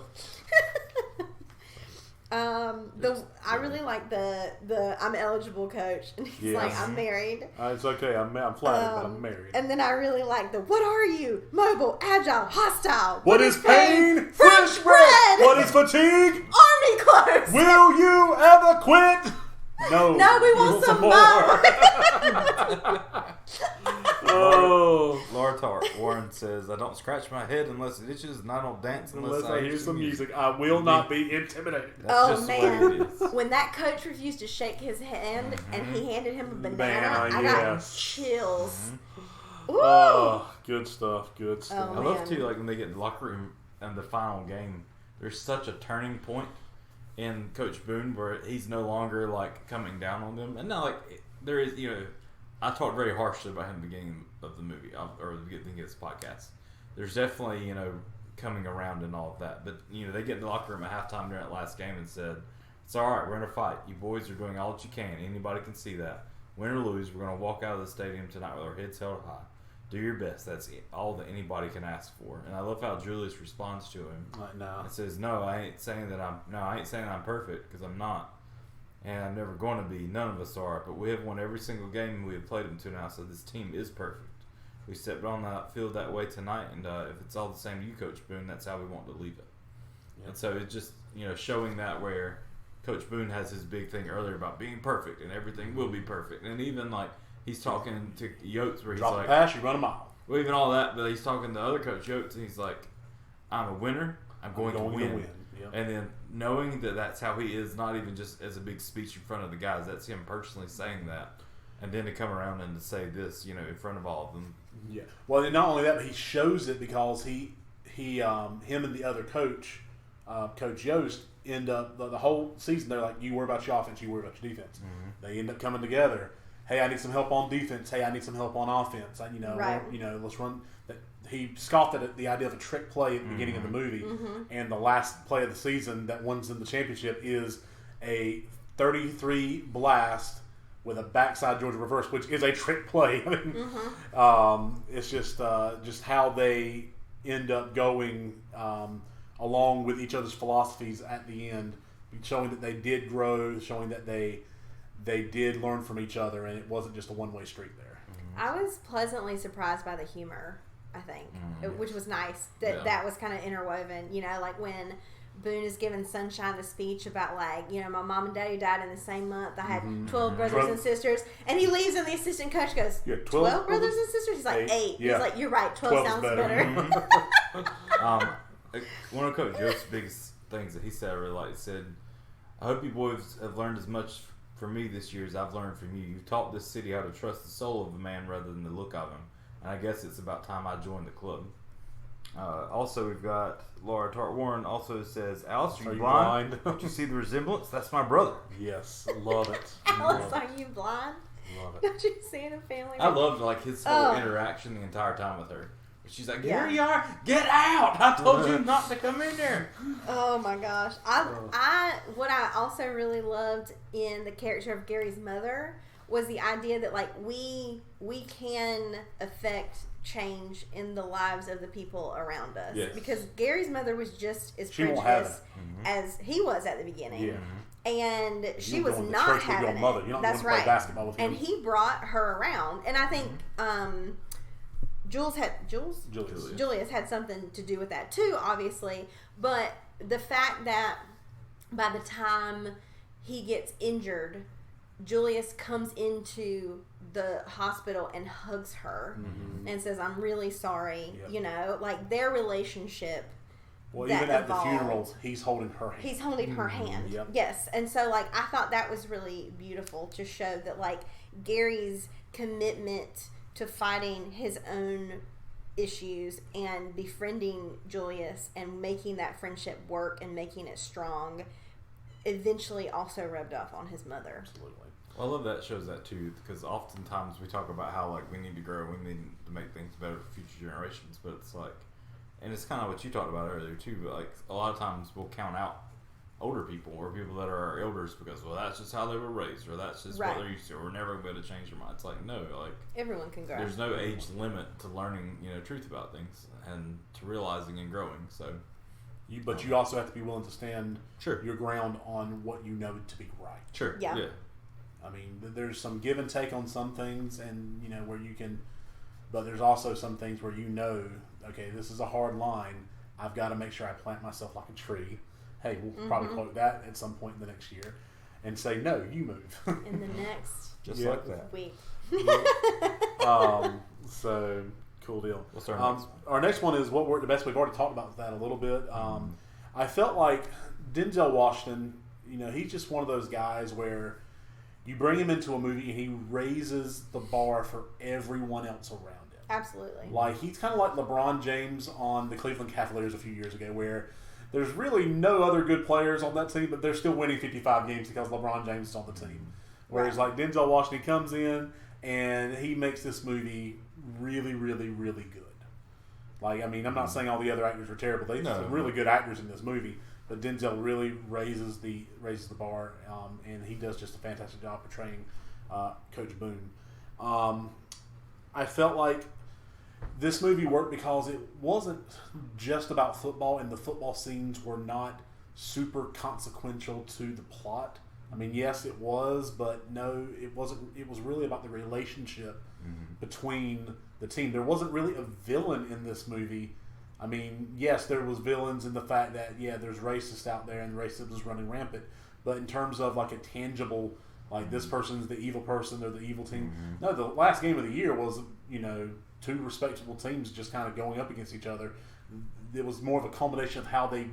I really like the I'm eligible coach, and he's like, I'm married. It's okay. I'm flattered, but I'm married. And then I really like the what are you? Mobile, agile, hostile. What is pain? French bread. What is fatigue? Army clothes. Will you ever quit? No. No, we want some more. Oh. Laura Warren says, I don't scratch my head unless it itches, and I don't dance unless I hear some music. I will not be intimidated. That's Oh just the way man, it is. when that coach refused to shake his hand and he handed him a banana, Banana, I yes. got chills. Ooh. Oh, good stuff. Good stuff. Oh, I love man. too, like when they get in the locker room and the final game, there's such a turning point in Coach Boone where he's no longer like coming down on them. And now, like, there is, I talked very harshly about him at the beginning of the movie, or the beginning of this podcast. There's definitely, coming around and all of that. But, they get in the locker room at halftime during that last game and said, it's all right, we're in a fight. You boys are doing all that you can. Anybody can see that. Win or lose, we're going to walk out of the stadium tonight with our heads held high. Do your best. That's all that anybody can ask for. And I love how Julius responds to him. No. And says, "No, I ain't saying that I'm perfect, because I'm not, and I'm never going to be. None of us are. But we have won every single game we have played them to now. So this team is perfect. We stepped on that field that way tonight, and if it's all the same to you, Coach Boone, that's how we want to leave it." Yep. And so it's just showing that where Coach Boone has his big thing earlier about being perfect and everything will be perfect, and even like. He's talking to Yotes where he's Drop like, a pass, you run a mile. Well, even all that, but he's talking to other Coach Yotes, and he's like, I'm a winner. I'm going to win. Yep. And then knowing that that's how he is, not even just as a big speech in front of the guys, that's him personally saying that. And then to come around and to say this, in front of all of them. Yeah. Well, and not only that, but he shows it because him and the other coach, Coach Yost, end up the whole season. They're like, you worry about your offense, you worry about your defense. Mm-hmm. They end up coming together. Hey, I need some help on defense. Hey, I need some help on offense. Right. Let's run. He scoffed at the idea of a trick play at the beginning of the movie, and the last play of the season that wins them the championship is a 33 blast with a backside Georgia reverse, which is a trick play. I mean, it's just how they end up going along with each other's philosophies at the end, showing that they did grow, showing that they did learn from each other, and it wasn't just a one-way street there. I was pleasantly surprised by the humor, I think, which was nice. That was kind of interwoven, like when Boone is giving Sunshine the speech about my mom and daddy died in the same month. I had 12 brothers and sisters, and he leaves and the assistant coach goes, 12 brothers and sisters? He's like, 8. Yeah. He's like, you're right, 12 sounds better. One of Coach Joe's biggest things that he said, I really liked, said, I hope you boys have learned as much from me this year as I've learned from you. You've taught this city how to trust the soul of a man rather than the look of him. And I guess it's about time I joined the club. Also, we've got Laura Warren also says, Alice, are you blind? Don't you see the resemblance? That's my brother. Yes, love it. Alice, are you blind? Love it. Don't you see in a family? I loved his whole interaction the entire time with her. She's like, here you are, get out! I told you not to come in there. Oh my gosh. What I also really loved in the character of Gary's mother was the idea that we can affect change in the lives of the people around us. Yes. Because Gary's mother was just as She won't have prejudiced as he was at the beginning. Yeah. And she You was go to not church with having your mother. it. You're not That's going to right. play basketball with him. And he brought her around. And I think Julius had something to do with that too, obviously. But the fact that by the time he gets injured, Julius comes into the hospital and hugs her Mm-hmm. and says, "I'm really sorry." Yep. You know, like their relationship. Well, that even at evolved. the funeral, he's holding her hand. He's holding her hand. Yep. Yes. And so, like, I thought that was really beautiful to show that, like, Gary's commitment to fighting his own issues and befriending Julius and making that friendship work and making it strong eventually also rubbed off on his mother. Absolutely. Well, I love that shows that too, because oftentimes we talk about how like we need to grow, we need to make things better for future generations, but it's like, and it's kind of what you talked about earlier too. But like a lot of times we'll count out older people or people that are our elders because well that's just how they were raised or that's just Right. what they're used to. Or we're never going to change their mind. It's like no, like Everyone can grow. there's no age limit to learning truth about things and to realizing and growing. So But you also have to be willing to stand Sure. your ground on what you know to be right. sure, Yeah. I mean, there's some give and take on some things, and where you can, but there's also some things where okay, this is a hard line. I've got to make sure I plant myself like a tree. Hey, we'll probably quote that at some point in the next year, and say no, you move. In the next just Yeah. like that. week. So cool deal. What's our next one? Our next one is the best. We've already talked about that a little bit. I felt like Denzel Washington. He's just one of those guys where you bring him into a movie and he raises the bar for everyone else around him. Absolutely. Like he's kind of like LeBron James on the Cleveland Cavaliers a few years ago, where there's really no other good players on that team, but they're still winning 55 games because LeBron James is on the team. Whereas like Denzel Washington comes in and he makes this movie really, really, really good. Like, I mean, I'm not saying all the other actors are terrible. They're some really good actors in this movie, but Denzel really raises the bar, and he does just a fantastic job portraying Coach Boone. I felt like this movie worked because it wasn't just about football, and the football scenes were not super consequential to the plot. I mean, yes, it was, but no, it wasn't. It was really about the relationship between the team. There wasn't really a villain in this movie. I mean, yes, there was villains in the fact that, there's racists out there and racism is running rampant. But in terms of like a tangible, like this person's the evil person or the evil team. No, the last game of the year was, two respectable teams just kind of going up against each other. It was more of a culmination of how they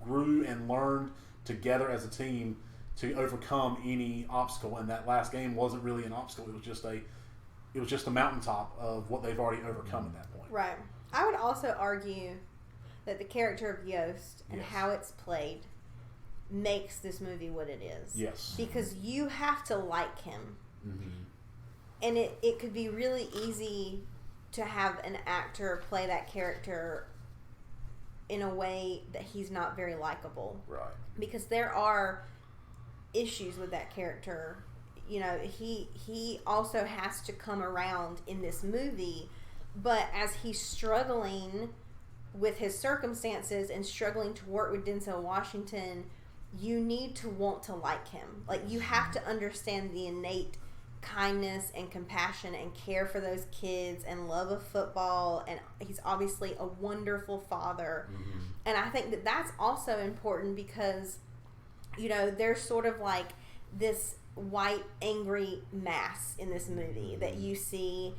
grew and learned together as a team to overcome any obstacle. And that last game wasn't really an obstacle. It was just a mountaintop of what they've already overcome at that point. Right. I would also argue that the character of Yost and Yes. how it's played makes this movie what it is. Yes. Because you have to like him. And it could be really easy to have an actor play that character in a way that he's not very likable. Right. Because there are issues with that character. He also has to come around in this movie, but as he's struggling with his circumstances and struggling to work with Denzel Washington, you need to want to like him. Like, you have to understand the innate kindness and compassion and care for those kids and love of football, and he's obviously a wonderful father. And I think that that's also important because there's sort of like this white angry mass in this movie that you see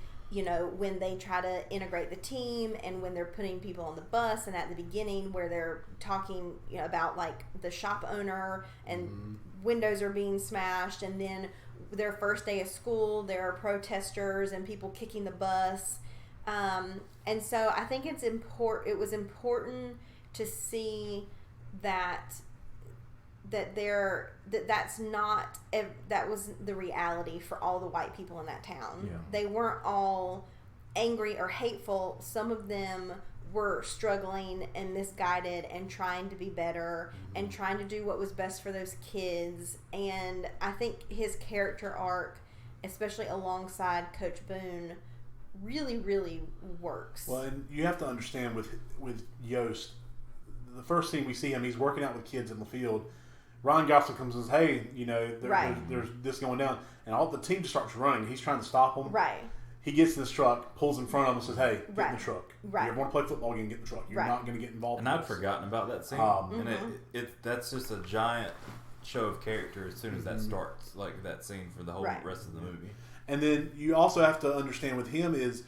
when they try to integrate the team and when they're putting people on the bus, and at the beginning where they're talking about like the shop owner and windows are being smashed, and then their first day of school there are protesters and people kicking the bus, and so I think it was important to see that that was the reality for all the white people in that town. Yeah. They weren't all angry or hateful. Some of them were struggling and misguided and trying to be better and trying to do what was best for those kids. And I think his character arc, especially alongside Coach Boone, really, really works. Well, and you have to understand with Yost, the first scene we see him, he's working out with kids in the field. Ryan Gosling comes and says, "Hey, there's this going down," and all the team just starts running. He's trying to stop them. Right. He gets in his truck, pulls in front of him, and says, "Hey, get in Right. the truck. Right. You ever want to play football again? Get in the truck. You're Right. not going to get involved." And in I'd this." forgotten about that scene. And that's just a giant show of character as soon as that starts, like that scene for the whole Right. rest of the movie. And then you also have to understand with him is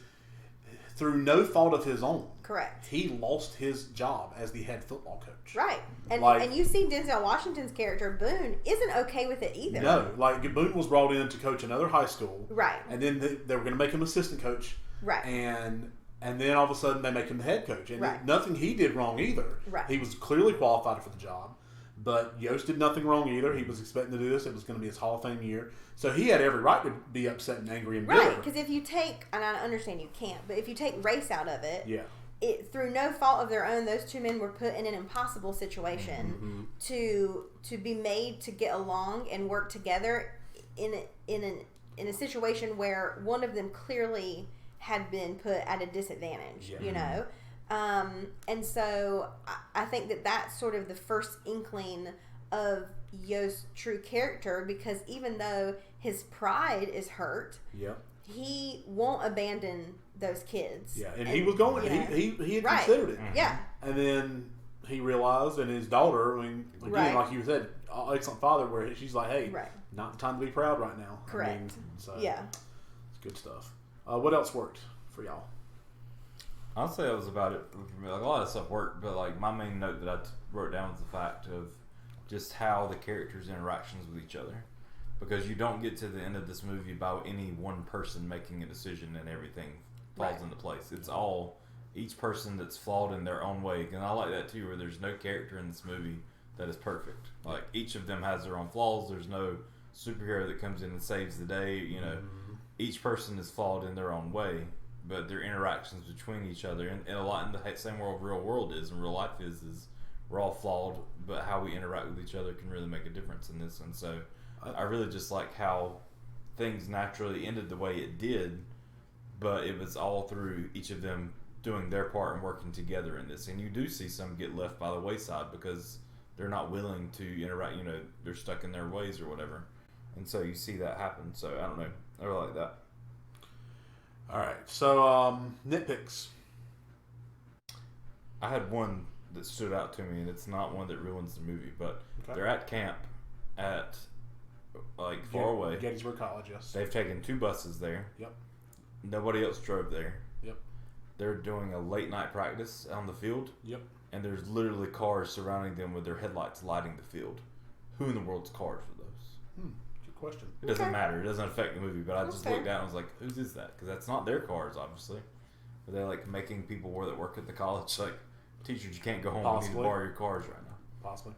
through no fault of his own. Correct. He lost his job as the head football coach. Right. And Like- and you see Denzel Washington's character, Boone, isn't okay with it either. No, like Boone was brought in to coach another high school. Right. And then they were going to make him assistant coach. Right. And then all of a sudden they make him the head coach. And Right. nothing he did wrong either. Right. He was clearly qualified for the job. But Yost did nothing wrong either. He was expecting to do this. It was going to be his Hall of Fame year. So he had every right to be upset and angry and bitter. Right, because if you take, and I understand you can't, but if you take race out of it, Yeah. it through no fault of their own, those two men were put in an impossible situation to be made to get along and work together in a situation where one of them clearly had been put at a disadvantage. Yeah. You know, and so I think that that's sort of the first inkling of Yost's true character, because even though his pride is hurt, Yep. he won't abandon those kids. Yeah. And he was going. you know, He had Right. considered it. Yeah. And then he realized, and his daughter, I mean, again, Right. like you said, excellent father, where she's like, hey, Right. not the time to be proud right now. Correct. I mean, so Yeah. it's good stuff. What else worked for y'all? I'll say that was about it for me. Like, a lot of stuff worked, but like my main note that I wrote down was the fact of just how the characters' interactions with each other, because you don't get to the end of this movie about any one person making a decision and everything falls Right. into place. It's all each person that's flawed in their own way, and I like that too, where there's no character in this movie that is perfect. Like, each of them has their own flaws. There's no superhero that comes in and saves the day. You know, each person is flawed in their own way, but their interactions between each other, and a lot in the same world real world is and real life is we're all flawed, but how we interact with each other can really make a difference in this. And so I really just like how things naturally ended the way it did, but it was all through each of them doing their part and working together in this. And you do see some get left by the wayside because they're not willing to interact, you know, they're stuck in their ways or whatever. And so you see that happen. So I don't know, I really like that. All right. So, nitpicks. I had one that stood out to me, and it's not one that ruins the movie, but Okay. they're at camp at like far away. Gettysburg College, yes. They've taken 2 buses there. Yep. Nobody else drove there. Yep. They're doing a late night practice on the field, Yep. and there's literally cars surrounding them with their headlights lighting the field. Who in the world's cars are those? Good question. It doesn't Okay. matter. It doesn't affect the movie, but I That's just fair. looked down and was like, whose is that? Because that's not their cars, obviously. Are they like making people that work at the college like, teachers, you can't go home. We need Possibly. to borrow your cars right now. Possibly.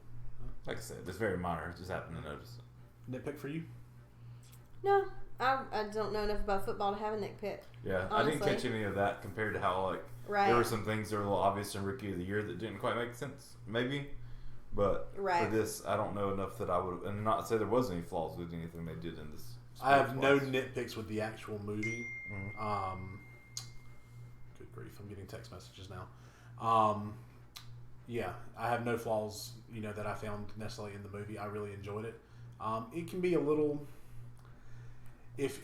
Like I said, it's very minor. I just happened to notice it. Nitpick for you? No, I don't know enough about football to have a nitpick. Yeah, I Honestly. didn't catch any of that compared to how like Right. there were some things that were a little obvious in Rookie of the Year that didn't quite make sense, maybe. But Right. for this, I don't know enough that I would, and not to say there was any flaws with anything they did in this. I have no sports-wise. nitpicks with the actual movie. Mhm. Good grief, I'm getting text messages now. Yeah, I have no flaws, you know, that I found necessarily in the movie. I really enjoyed it. It can be a little, if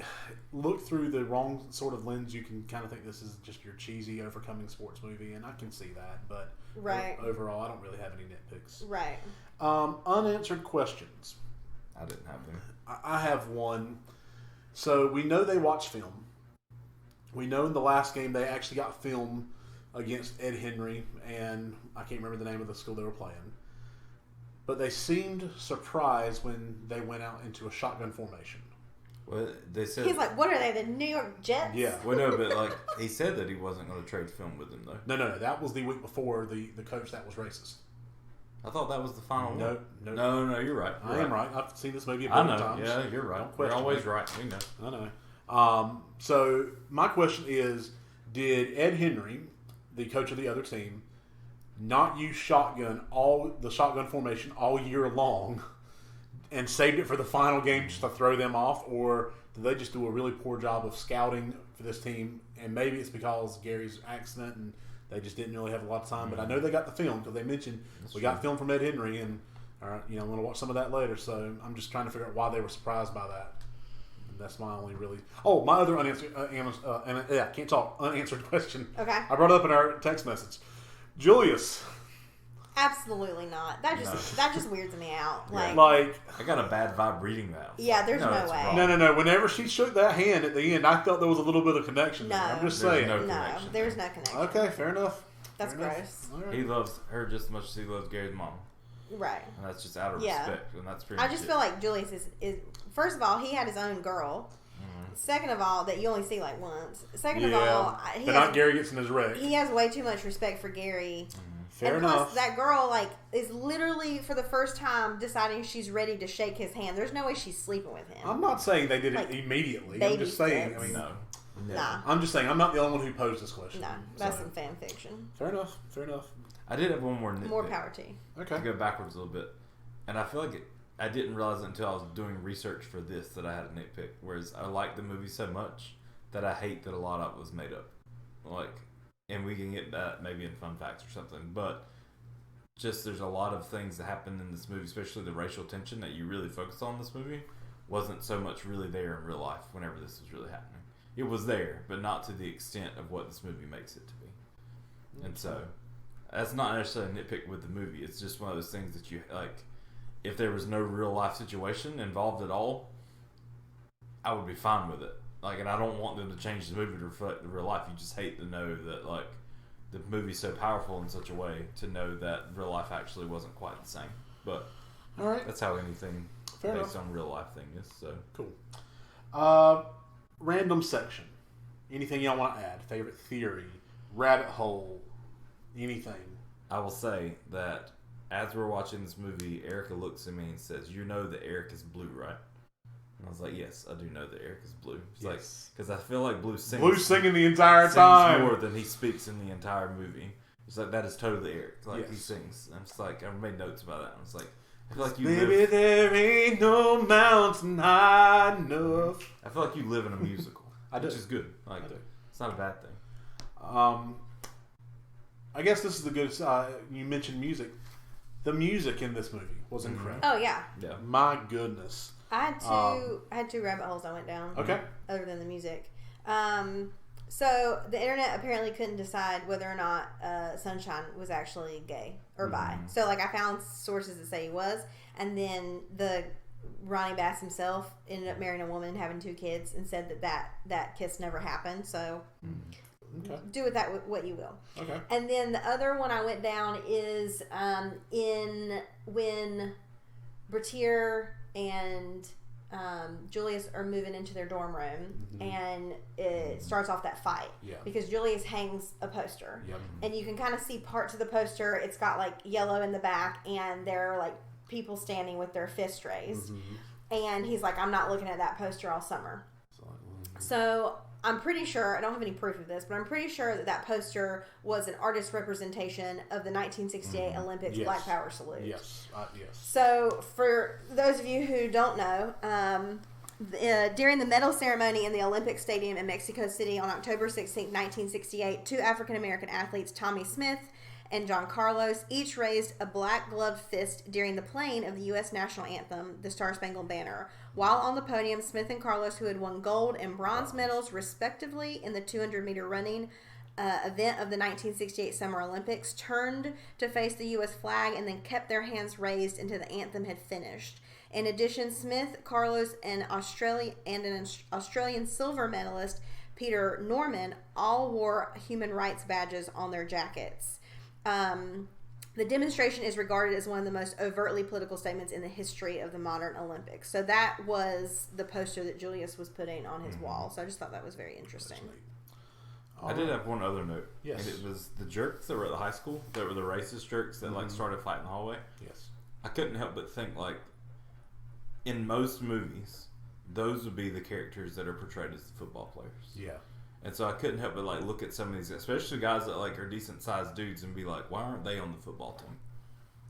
look through the wrong sort of lens, you can kind of think this is just your cheesy, overcoming sports movie, and I can see that. But Right. overall, I don't really have any nitpicks. Right. Unanswered questions. I didn't have them. I have one. So we know they watch film. We know in the last game they actually got film against Ed Henry, and I can't remember the name of the school they were playing. But they seemed surprised when they went out into a shotgun formation. Well, they said. He's like, what are they, the New York Jets? Yeah. Well, no, but like he said that he wasn't going to trade film with them though. No. That was the week before the coach that was racist. I thought that was the final No, one. no. No, you're right. I am right. I've seen this movie a I billion know. times. Yeah, you're right. Don't We're question always me. right. We know. I know. So my question is, did Ed Henry, the coach of the other team, not use the shotgun formation all year long and saved it for the final game just to throw them off? Or did they just do a really poor job of scouting for this team? And maybe it's because Gary's accident and they just didn't really have a lot of time. But I know they got the film because they mentioned got film from Ed Henry, and I'm going to watch some of that later. So I'm just trying to figure out why they were surprised by that. And that's my only really. Oh, my other unanswered. Can't talk. Unanswered question. Okay. I brought it up in our text message. Julius, Absolutely not. That just weirds me out. Yeah. Like, I got a bad vibe reading that. Yeah, there's no that's way. wrong. no. Whenever she shook that hand at the end, I felt there was a little bit of connection there. I'm just There's saying. no No, connection there's there. no connection. Okay, fair enough. That's Fair enough. gross. All right. He loves her just as much as he loves Gary's mom. Right. And that's just out of Yeah. respect. And that's pretty I much just it. feel like Julius is first of all, he had his own girl. Second of all, that you only see like once. Second of all, but not Gary gets in his wreck. he has way too much respect for Gary. Fair and enough. plus, that girl like is literally for the first time deciding she's ready to shake his hand. There's no way she's sleeping with him. I'm not saying they did it Like, immediately. I'm baby just saying. steps. I mean, No. Nah, I'm just saying. I'm not the only one who posed this question. no, that's So, some fan fiction. fair enough. Fair enough. I did have one more nitpick. More power to you. Okay. To go backwards a little bit. And I feel like I didn't realize it until I was doing research for this that I had a nitpick. Whereas I like the movie so much that I hate that a lot of it was made up. Like, and we can get that maybe in fun facts or something. But just there's a lot of things that happen in this movie, especially the racial tension that you really focus on in this movie, wasn't so much really there in real life whenever this was really happening. It was there, but not to the extent of what this movie makes it to be. And so, that's not necessarily a nitpick with the movie. It's just one of those things that you, like, if there was no real life situation involved at all, I would be fine with it. Like, and I don't want them to change the movie to reflect the real life. You just hate to know that, like, the movie's so powerful in such a way to know that real life actually wasn't quite the same. But All right. that's how anything Fair based enough. on real life thing is. So Cool. Random section. Anything y'all want to add? Favorite theory? Rabbit hole? Anything? I will say that as we're watching this movie, Erica looks at me and says, "You know that Eric is blue, right?" And I was like, "Yes, I do know that Eric is blue." She's like, Yes. because I feel like Blue sings. Blue singing the entire sings time. more than he speaks in the entire movie. It's like that is totally Eric. Like he Yes. sings. I'm just like I made notes about that. I was like, I feel like you Maybe live. there ain't no mountain high enough. I feel like you live in a musical. I do. Which is good. Like I do. it's not a bad thing. I guess this is the good. You mentioned music. The music in this movie was incredible. Oh yeah, Yeah. My goodness. I had two rabbit holes I went down. Okay. Other than the music. So the internet apparently couldn't decide whether or not Sunshine was actually gay or bi. So like I found sources that say he was, and then the Ronnie Bass himself ended up marrying a woman and having 2 kids, and said that kiss never happened. So Okay. do with that what you will. Okay. And then the other one I went down is when Bertier and Julius are moving into their dorm room, and it starts off that fight. Yeah. Because Julius hangs a poster, Yep. and you can kind of see parts of the poster. It's got like yellow in the back, and there are like people standing with their fist raised. And he's like, "I'm not looking at that poster all summer." So I'm pretty sure, I don't have any proof of this, but I'm pretty sure that poster was an artist representation of the 1968 Olympics Yes. Black Power Salute. Yes. Yes. So for those of you who don't know, during the medal ceremony in the Olympic Stadium in Mexico City on October 16, 1968, 2 African-American athletes, Tommy Smith and John Carlos, each raised a black gloved fist during the playing of the U.S. national anthem, the Star Spangled Banner. While on the podium, Smith and Carlos, who had won gold and bronze medals respectively in the 200-meter running event of the 1968 Summer Olympics, turned to face the U.S. flag and then kept their hands raised until the anthem had finished. In addition, Smith, Carlos, and an Australian silver medalist, Peter Norman, all wore human rights badges on their jackets. The demonstration is regarded as one of the most overtly political statements in the history of the modern Olympics. So that was the poster that Julius was putting on his wall. So I just thought that was very interesting. I did have one other note. Yes. And it was the jerks that were at the high school, that were the racist jerks that like started fighting in the hallway. Yes. I couldn't help but think, like, in most movies, those would be the characters that are portrayed as the football players. Yeah. And so I couldn't help but, like, look at some of these, especially guys that, like, are decent-sized dudes, and be like, why aren't they on the football team?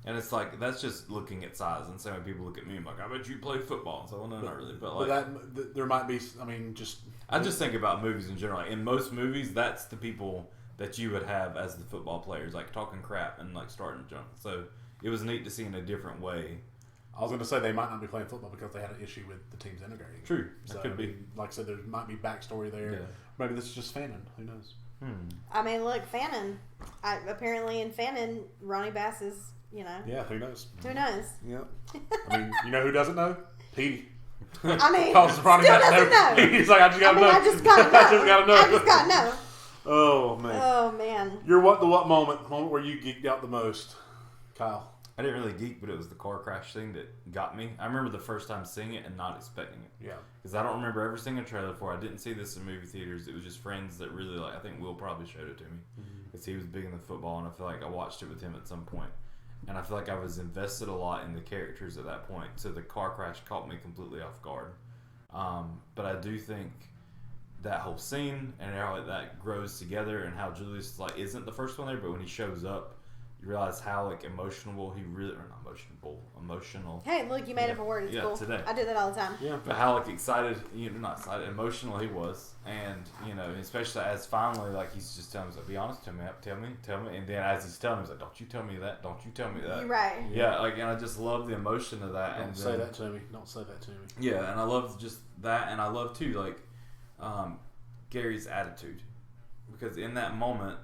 And it's like, that's just looking at size. And so when people look at me, I'm like, I bet you play football. And so, well, no, not really. But, like, there might be. I mean, just. I just think about movies in general. Like, in most movies, that's the people that you would have as the football players, like, talking crap and, like, starting junk. So it was neat to see in a different way. I was going to say they might not be playing football because they had an issue with the teams integrating. True. So, That could be. I mean, like I said, there might be backstory there. Yeah. Maybe this is just fanon. Who knows? I mean, look, Fannin. Apparently in Fannin, Ronnie Bass is, Yeah, who knows? who knows? Yeah. I mean, you know who doesn't know? Petey. I mean, Calls still Ronnie Bass doesn't know. He's like, I just gotta know. I just gotta know. I just gotta know. I just gotta know. Oh, man. Oh, man. Your what the what moment where you geeked out the most, Kyle? I didn't really geek, but it was the car crash thing that got me. I remember the first time seeing it and not expecting it. Yeah. Because I don't remember ever seeing a trailer for it. I didn't see this in movie theaters. It was just friends that really, I think Will probably showed it to me. Because he was big into football, and I feel like I watched it with him at some point. And I feel like I was invested a lot in the characters at that point. So the car crash caught me completely off guard. But I do think that whole scene and how that grows together and how Julius isn't the first one there, but when he shows up, you realize how emotional he really, or not emotional. Hey, look, you made up a word. It's cool. Today. I do that all the time. Yeah. But how excited, not excited, emotional he was, and especially as finally he's just telling him, be honest, tell me, and then as he's telling him, he's like, don't you tell me that, don't you tell me that. You're right. Yeah, and I just love the emotion of that. Don't say that to me. Don't say that to me. Yeah, and I love just that, and I love too Gary's attitude, because in that moment,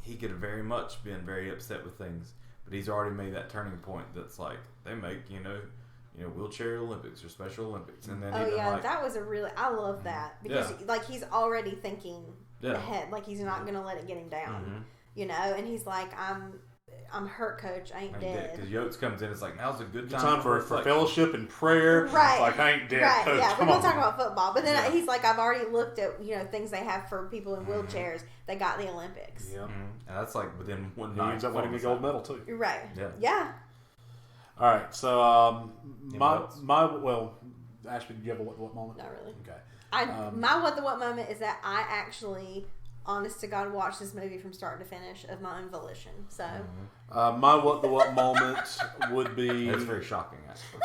he could have very much been very upset with things, but he's already made that turning point. That's they make wheelchair Olympics or Special Olympics, and then that was I love that because he's already thinking ahead, he's not gonna let it get him down, and he's like, I'm hurt, coach. I ain't dead. Because Yotes comes in, it's like, now's a good time for fellowship and prayer. Right. It's like, I ain't dead, right. coach. Yeah, Come we're on. going to talk about football. But then he's like, I've already looked at, things they have for people in wheelchairs. They got the Olympics. Yeah. And that's within one He night. ends up winning a gold medal, too. Right. Yeah. Yeah. All right. So, Ashby, did you have a what moment? Not really. Okay. My what the what moment is that I actually, honest to God, watched this movie from start to finish of my own volition. So, my what the what moment would be. It's very shocking, actually.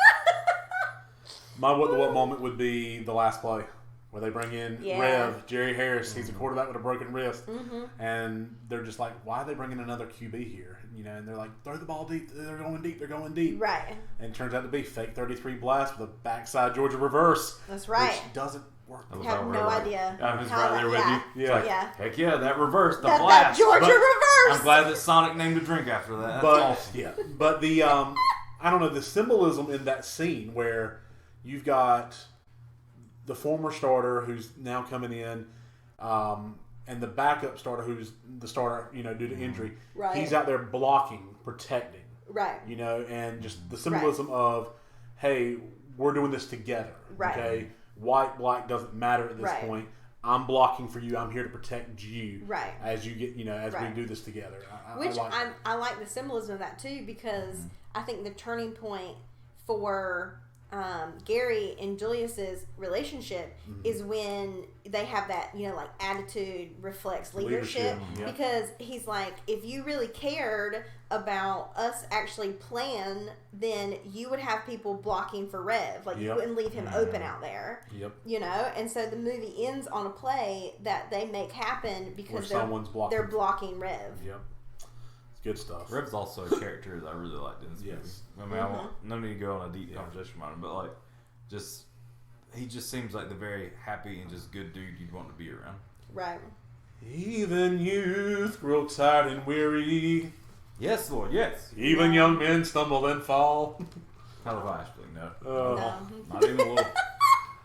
My what the what moment would be the last play where they bring in Rev, Jerry Harris. He's a quarterback with a broken wrist, and they're just like, why are they bringing another QB here? And they're like, throw the ball deep. They're going deep. They're going deep. Right. And it turns out to be fake 33 blast with a backside Georgia reverse. That's right. Which doesn't work. I have no idea. I was right there with you. Yeah. Heck yeah, that reverse, the That blast. Georgia reverse. I'm glad that Sonic named a drink after that. That's awesome. But the I don't know, the symbolism in that scene where you've got the former starter who's now coming in, and the backup starter who's the starter, due to injury. Right. He's out there blocking, protecting. Right. And just the symbolism of, hey, we're doing this together. Right. Okay. White, black doesn't matter at this Right. point. I'm blocking for you. I'm here to protect you. Right. As you get, as Right. we do this together. I like the symbolism of that too, because I think the turning point for Gary and Julius's relationship is when they have that, attitude reflects leadership. Yeah. Because he's like, if you really cared about us actually playing, then you would have people blocking for Rev. You wouldn't leave him open out there. Yep. And so the movie ends on a play that they make happen because they're blocking Rev. Yep. Good stuff. Rev's also a character that I really liked in this movie. I mean, I want no need to go on a deep conversation about him, but he just seems like the very happy and just good dude you'd want to be around. Right. Even youth grow tired and weary. Yes, Lord, yes. Even young men stumble and fall. How Ashby? No. No. Not even a little.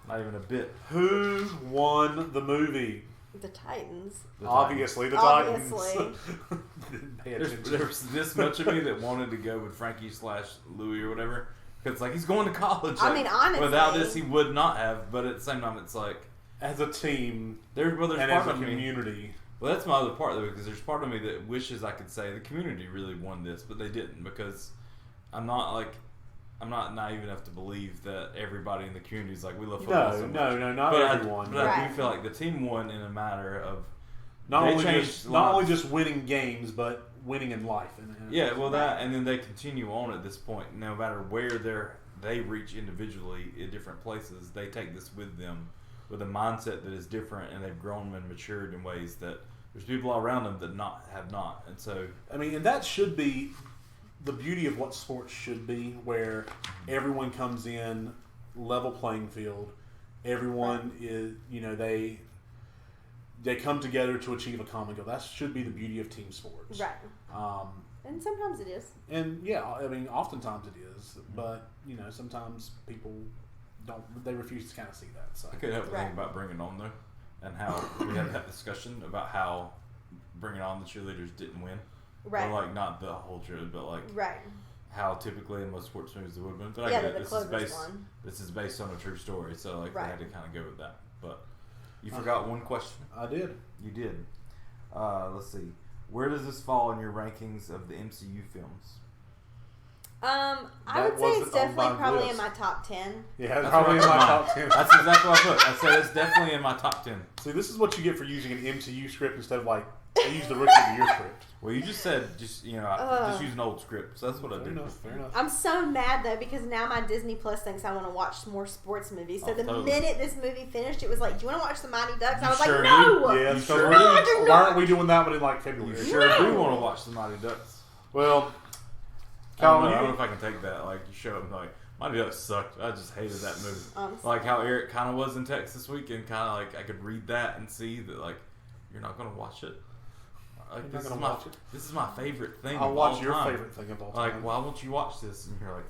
Not even a bit. Who won the movie? The Titans. Obviously, the Obviously. Titans. Didn't pay attention. There was this much of me that wanted to go with Frankie/Louie or whatever. Because he's going to college. I mean, honestly. Without this, he would not have. But at the same time, it's like. As a team there's and part as a of community. Me, well, that's my other part, though, because there's part of me that wishes I could say the community really won this, but they didn't, because I'm not naive enough to believe that everybody in the community is like, we love football so much. No, not everyone. But I do feel like the team won in a matter of not only just winning games, but winning in life. Yeah, well, and then they continue on at this point. No matter where they reach individually in different places, they take this with them with a mindset that is different, and they've grown and matured in ways that there's people around them that have not. And so, I mean, and that should be the beauty of what sports should be, where everyone comes in level playing field. Everyone is, they come together to achieve a common goal. That should be the beauty of team sports. Right. And sometimes it is. And yeah, I mean, oftentimes it is, but sometimes people don't. They refuse to kind of see that. So I could help think about Bring It On though, and how we had that discussion about how Bring It On the cheerleaders didn't win. Right. Or like not the whole cheerleader, but like how typically in most sports movies they would win. But I get it. This is based on a true story, so like they had to kind of go with that. But you forgot one question. I did. You did. Let's see. Where does this fall in your rankings of the MCU films? I would say it's definitely probably in my top 10. Yeah, it's probably in my top 10. That's exactly what I put. I said it's definitely in my top 10. See, this is what you get for using an MCU script instead of like I used the Rookie of the Year script. Well, you just said just use an old script, so that's what I did. Fair enough. I'm so mad though because now my Disney Plus thinks I want to watch more sports movies. So the minute this movie finished, it was like, "Do you want to watch the Mighty Ducks?" I was like, "No." Yeah, sure why aren't we doing that one in like February? You sure do want to watch the Mighty Ducks. Well, I don't know if I can take that. Like you show up and like Mighty Ducks sucked. I just hated that movie. Like how Eric kind of was in Texas this weekend. Kind of like I could read that and see that like you're not going to watch it. Like, this is my favorite thing. I'll watch your favorite thing of all time. Like, why won't you watch this? And you're like,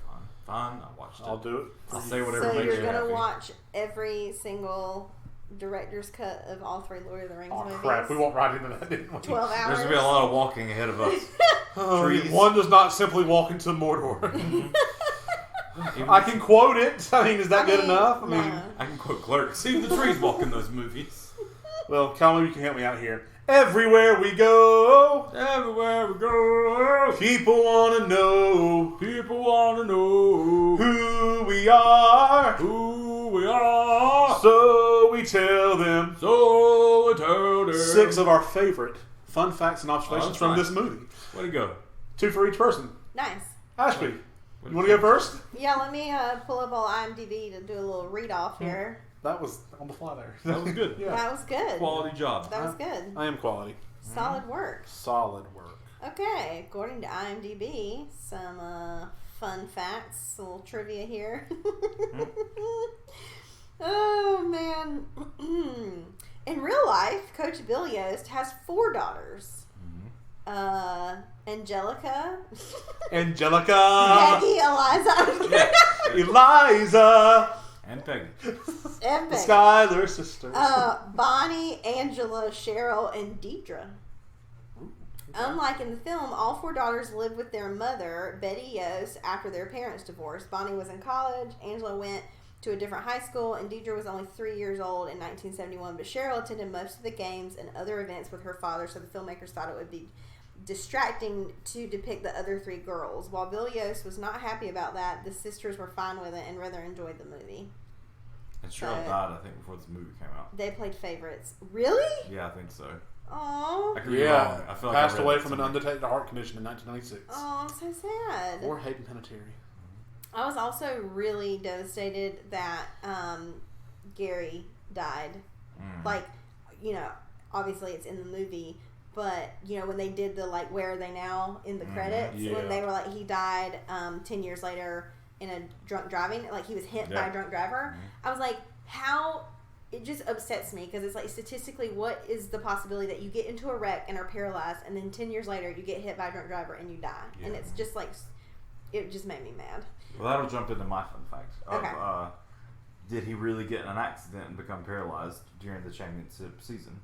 fine, I'll watch it. I'll do it. I'll say whatever makes you happy. So you're gonna watch every single director's cut of all 3 Lord of the Rings movies? Oh crap! We walked right into that, didn't we? 12 hours. There's gonna be a lot of walking ahead of us. One does not simply walk into Mordor. I can quote it. I mean, is that good enough? I can quote Clerks. Even the trees walk in those movies. Well, Cal, maybe you can help me out here. Everywhere we go, people want to know who we are, so we tell them 6 of our favorite fun facts and observations from this movie. Way to go. 2 for each person. Nice. Ashby, you want to go first? Yeah, let me pull up on IMDb to do a little read off here. That was on the fly there. That was good. Yeah. That was good. Quality job. That was good. I am quality. Solid work. Solid work. Okay, according to IMDb, some fun facts, a little trivia here. Oh, man. In real life, Coach Bill Yost has 4 daughters. Angelica. Peggy, Eliza. And Peggy. Skylar sisters. Bonnie, Angela, Cheryl, and Deidre. Unlike in the film, all 4 daughters lived with their mother, Betty Yost, after their parents divorced. Bonnie was in college, Angela went to a different high school, and Deidre was only 3 years old in 1971. But Cheryl attended most of the games and other events with her father, so the filmmakers thought it would be distracting to depict the other 3 girls. While Bill Yost was not happy about that, the sisters were fine with it and rather enjoyed the movie. And Cheryl died, I think, before this movie came out. They played favorites. Really? Yeah, I think so. Aww. I could be wrong. I feel like passed away from an undetected heart condition in 1996. Oh, so sad. Or Hayden Panettiere. I was also really devastated that Gary died. Like, obviously it's in the movie, but, when they did the, like, where are they now in the credits, when they were like, he died 10 years later in a drunk driving, like he was hit by a drunk driver. I was like, how... It just upsets me because it's like statistically, what is the possibility that you get into a wreck and are paralyzed, and then 10 years later you get hit by a drunk driver and you die? Yeah. And it's just like, it just made me mad. Well, that'll jump into my fun fact. Okay. Did he really get in an accident and become paralyzed during the championship season?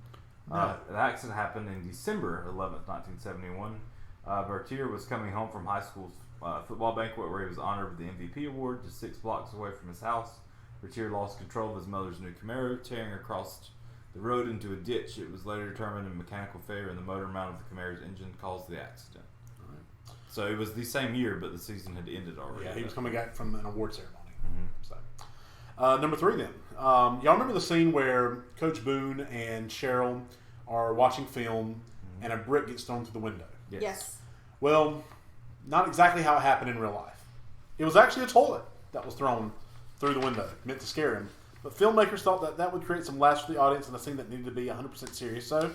No. The accident happened in December 11th, 1971. Bertier was coming home from high school's football banquet where he was honored with the MVP award just 6 blocks away from his house. Bertier lost control of his mother's new Camaro, tearing across the road into a ditch. It was later determined a mechanical failure in the motor mount of the Camaro's engine caused the accident. Right. So it was the same year, but the season had ended already. Yeah, he was coming back from an award ceremony. So, number 3 then. Y'all remember the scene where Coach Boone and Cheryl are watching film and a brick gets thrown through the window? Yes. Well, not exactly how it happened in real life. It was actually a toilet that was thrown through the window, meant to scare him. But filmmakers thought that would create some laughs for the audience in a scene that needed to be 100% serious, so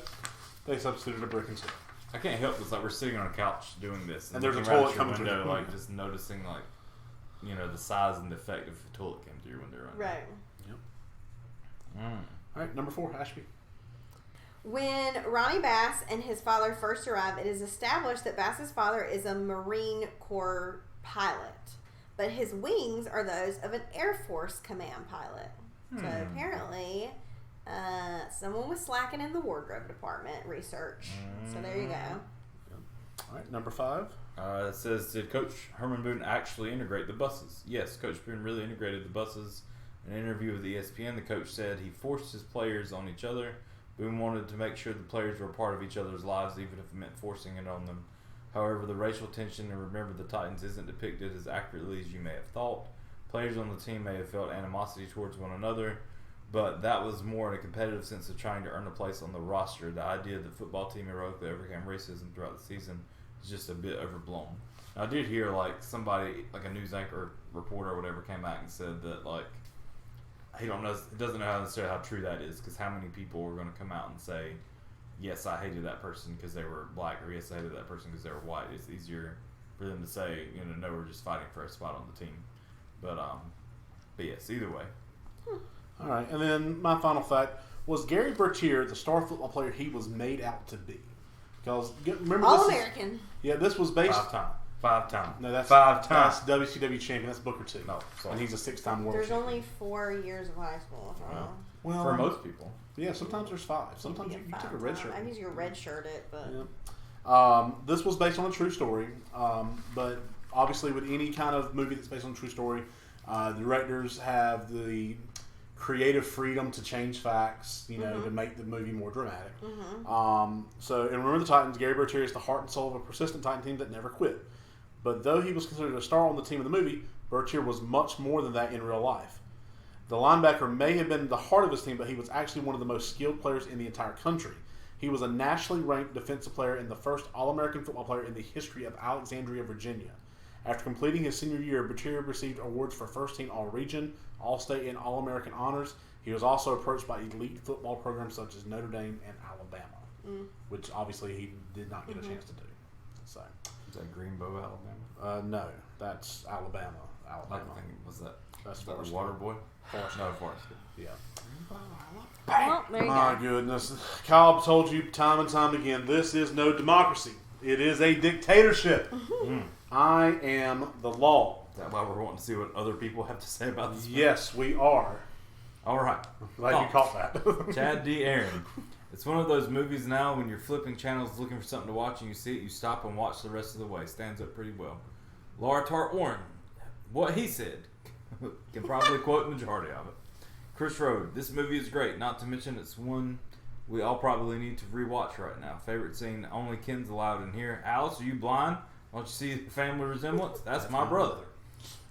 they substituted a brick instead. I can't help this. Like, we're sitting on a couch doing this, and there's a looking toilet out coming your through. window, like just noticing, like, the size and the effect if a toilet came through your window. Right. Yep. All right, number 4, Ashby. When Ronnie Bass and his father first arrive, it is established that Bass's father is a Marine Corps pilot, but his wings are those of an Air Force command pilot. So apparently, someone was slacking in the wardrobe department research. So there you go. All right, number 5. It says, did Coach Herman Boone actually integrate the buses? Yes, Coach Boone really integrated the buses. In an interview with ESPN, the coach said he forced his players on each other. Boone wanted to make sure the players were a part of each other's lives, even if it meant forcing it on them. However, the racial tension in Remember the Titans isn't depicted as accurately as you may have thought. Players on the team may have felt animosity towards one another, but that was more in a competitive sense of trying to earn a place on the roster. The idea that the football team heroically overcame racism throughout the season is just a bit overblown. I did hear somebody, a news anchor, reporter, or whatever, came out and said that he doesn't know necessarily how true that is, because how many people are going to come out and say, yes, I hated that person because they were black, or yes, I hated that person because they were white. It's easier for them to say, no, we're just fighting for a spot on the team. But yes, either way. All right, and then my final fact was Gary Bertier, the star football player he was made out to be. Because remember, All-American. This was based 5 times. No, that's 5 times. That's WCW champion. That's Booker T. No, sorry. And he's a 6-time world There's champion. only 4 years of high school. So. Well, for most people. Yeah, sometimes there's 5. Sometimes you take a red shirt. I guess you red shirt it, but this was based on a true story, but obviously with any kind of movie that's based on a true story, the directors have the creative freedom to change facts, to make the movie more dramatic. So in Remember the Titans, Gary Bertier is the heart and soul of a persistent Titan team that never quit. But though he was considered a star on the team of the movie, Bertier was much more than that in real life. The linebacker may have been the heart of his team, but he was actually one of the most skilled players in the entire country. He was a nationally ranked defensive player and the first All-American football player in the history of Alexandria, Virginia. After completing his senior year, Bertier received awards for first-team All-Region, All-State, and All-American honors. He was also approached by elite football programs such as Notre Dame and Alabama, which obviously he did not get a chance to do. So, is that Greenbow, Alabama? No, that's Alabama. I think was that. That's the Forest Water Gump. Boy. Forest No, Gump. Forrest. Yeah. well, there you My go. goodness. Kyle told you time and time again, this is no democracy. It is a dictatorship. I am the law. Is that why we're wanting to see what other people have to say about this? Yes, we are. All right. Glad you caught that. Chad D. Aaron. It's one of those movies now when you're flipping channels looking for something to watch and you see it, you stop and watch the rest of the way. Stands up pretty well. Laura Tart Warren. What he said. Can probably quote the majority of it. Chris Rode. This movie is great. Not to mention it's one we all probably need to rewatch right now. Favorite scene. Only Ken's allowed in here. Alice, are you blind? Don't you see the family resemblance? That's my brother.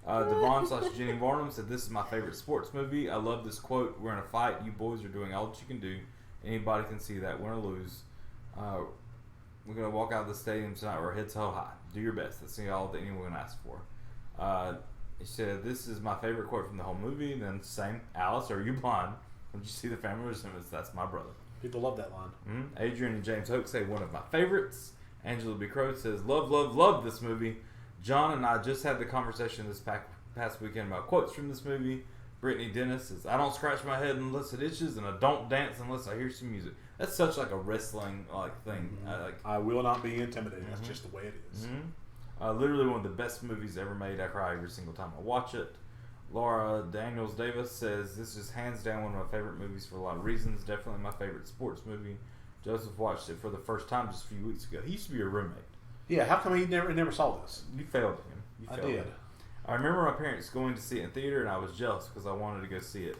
Devon/Jenny Varnum said, this is my favorite sports movie. I love this quote. We're in a fight. You boys are doing all that you can do. Anybody can see that. Win or lose. We're going to walk out of the stadium tonight with our heads held high. Do your best. That's all that anyone can ask for. He said, this is my favorite quote from the whole movie. Then same. Alice, are you blind? Don't you see the family resemblance? That's my brother. People love that line. Adrian and James Hoke say, one of my favorites. Angela B. Crow says, love this movie. John and I just had the conversation this past weekend about quotes from this movie. Brittany Dennis says, I don't scratch my head unless it itches, and I don't dance unless I hear some music. That's such a wrestling thing. I will not be intimidated. That's just the way it is. Literally one of the best movies ever made. I cry every single time I watch it. Laura Daniels Davis says, this is hands down one of my favorite movies for a lot of reasons. Definitely my favorite sports movie. Joseph watched it for the first time just a few weeks ago. He used to be a roommate. Yeah, how come he never saw this? You failed him. I did. I remember my parents going to see it in theater, and I was jealous because I wanted to go see it.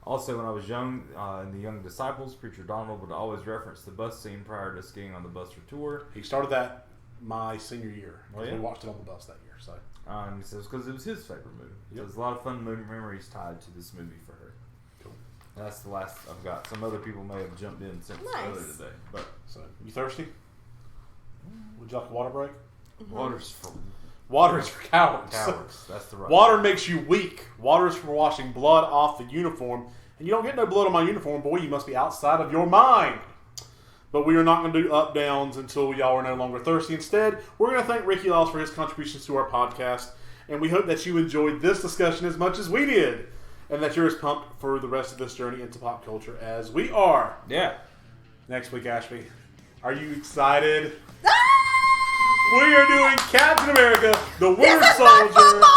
Also, when I was young, in the Young Disciples, Preacher Donald would always reference the bus scene prior to us getting on the bus for tour. He started that my senior year. Oh, yeah? We watched it on the bus that year. So And he says, because it was his favorite movie. Yep. There's a lot of fun memories tied to this movie for her. Cool. And that's the last I've got. Some other people may have jumped in since Nice. earlier today. But So, you thirsty? Would you like a water break? water's for Water is for cowards. cowards. That's the right Water makes you weak. Water is for washing blood off the uniform. And you don't get no blood on my uniform, boy, you must be outside of your mind. But we are not going to do up downs until y'all are no longer thirsty. Instead, we're going to thank Ricky Laws for his contributions to our podcast. And we hope that you enjoyed this discussion as much as we did. And that you're as pumped for the rest of this journey into pop culture as we are. Yeah. next week, Ashby. Are you excited? Ah! We are doing Captain America, the Winter This is not Soldier, football!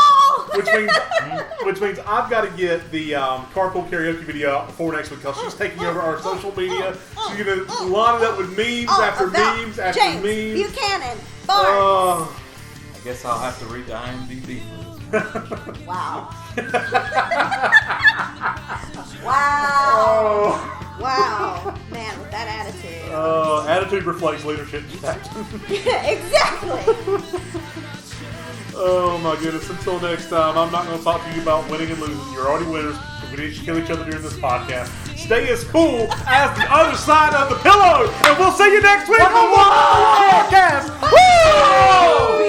which means I've got to get the carpool karaoke video out before next week because she's taking over our social media. She's going to line it up with memes after about memes after James memes. Buchanan, Barnes. I guess I'll have to read the IMDb for this. Wow. Wow. Oh. Wow. Man, with that attitude. Attitude reflects leadership. Exactly. Oh my goodness. Until next time, I'm not going to talk to you about winning and losing. You're already winners. We need to kill each other during this podcast. Stay as cool as the other side of the pillow. And we'll see you next week on the podcast. Woo!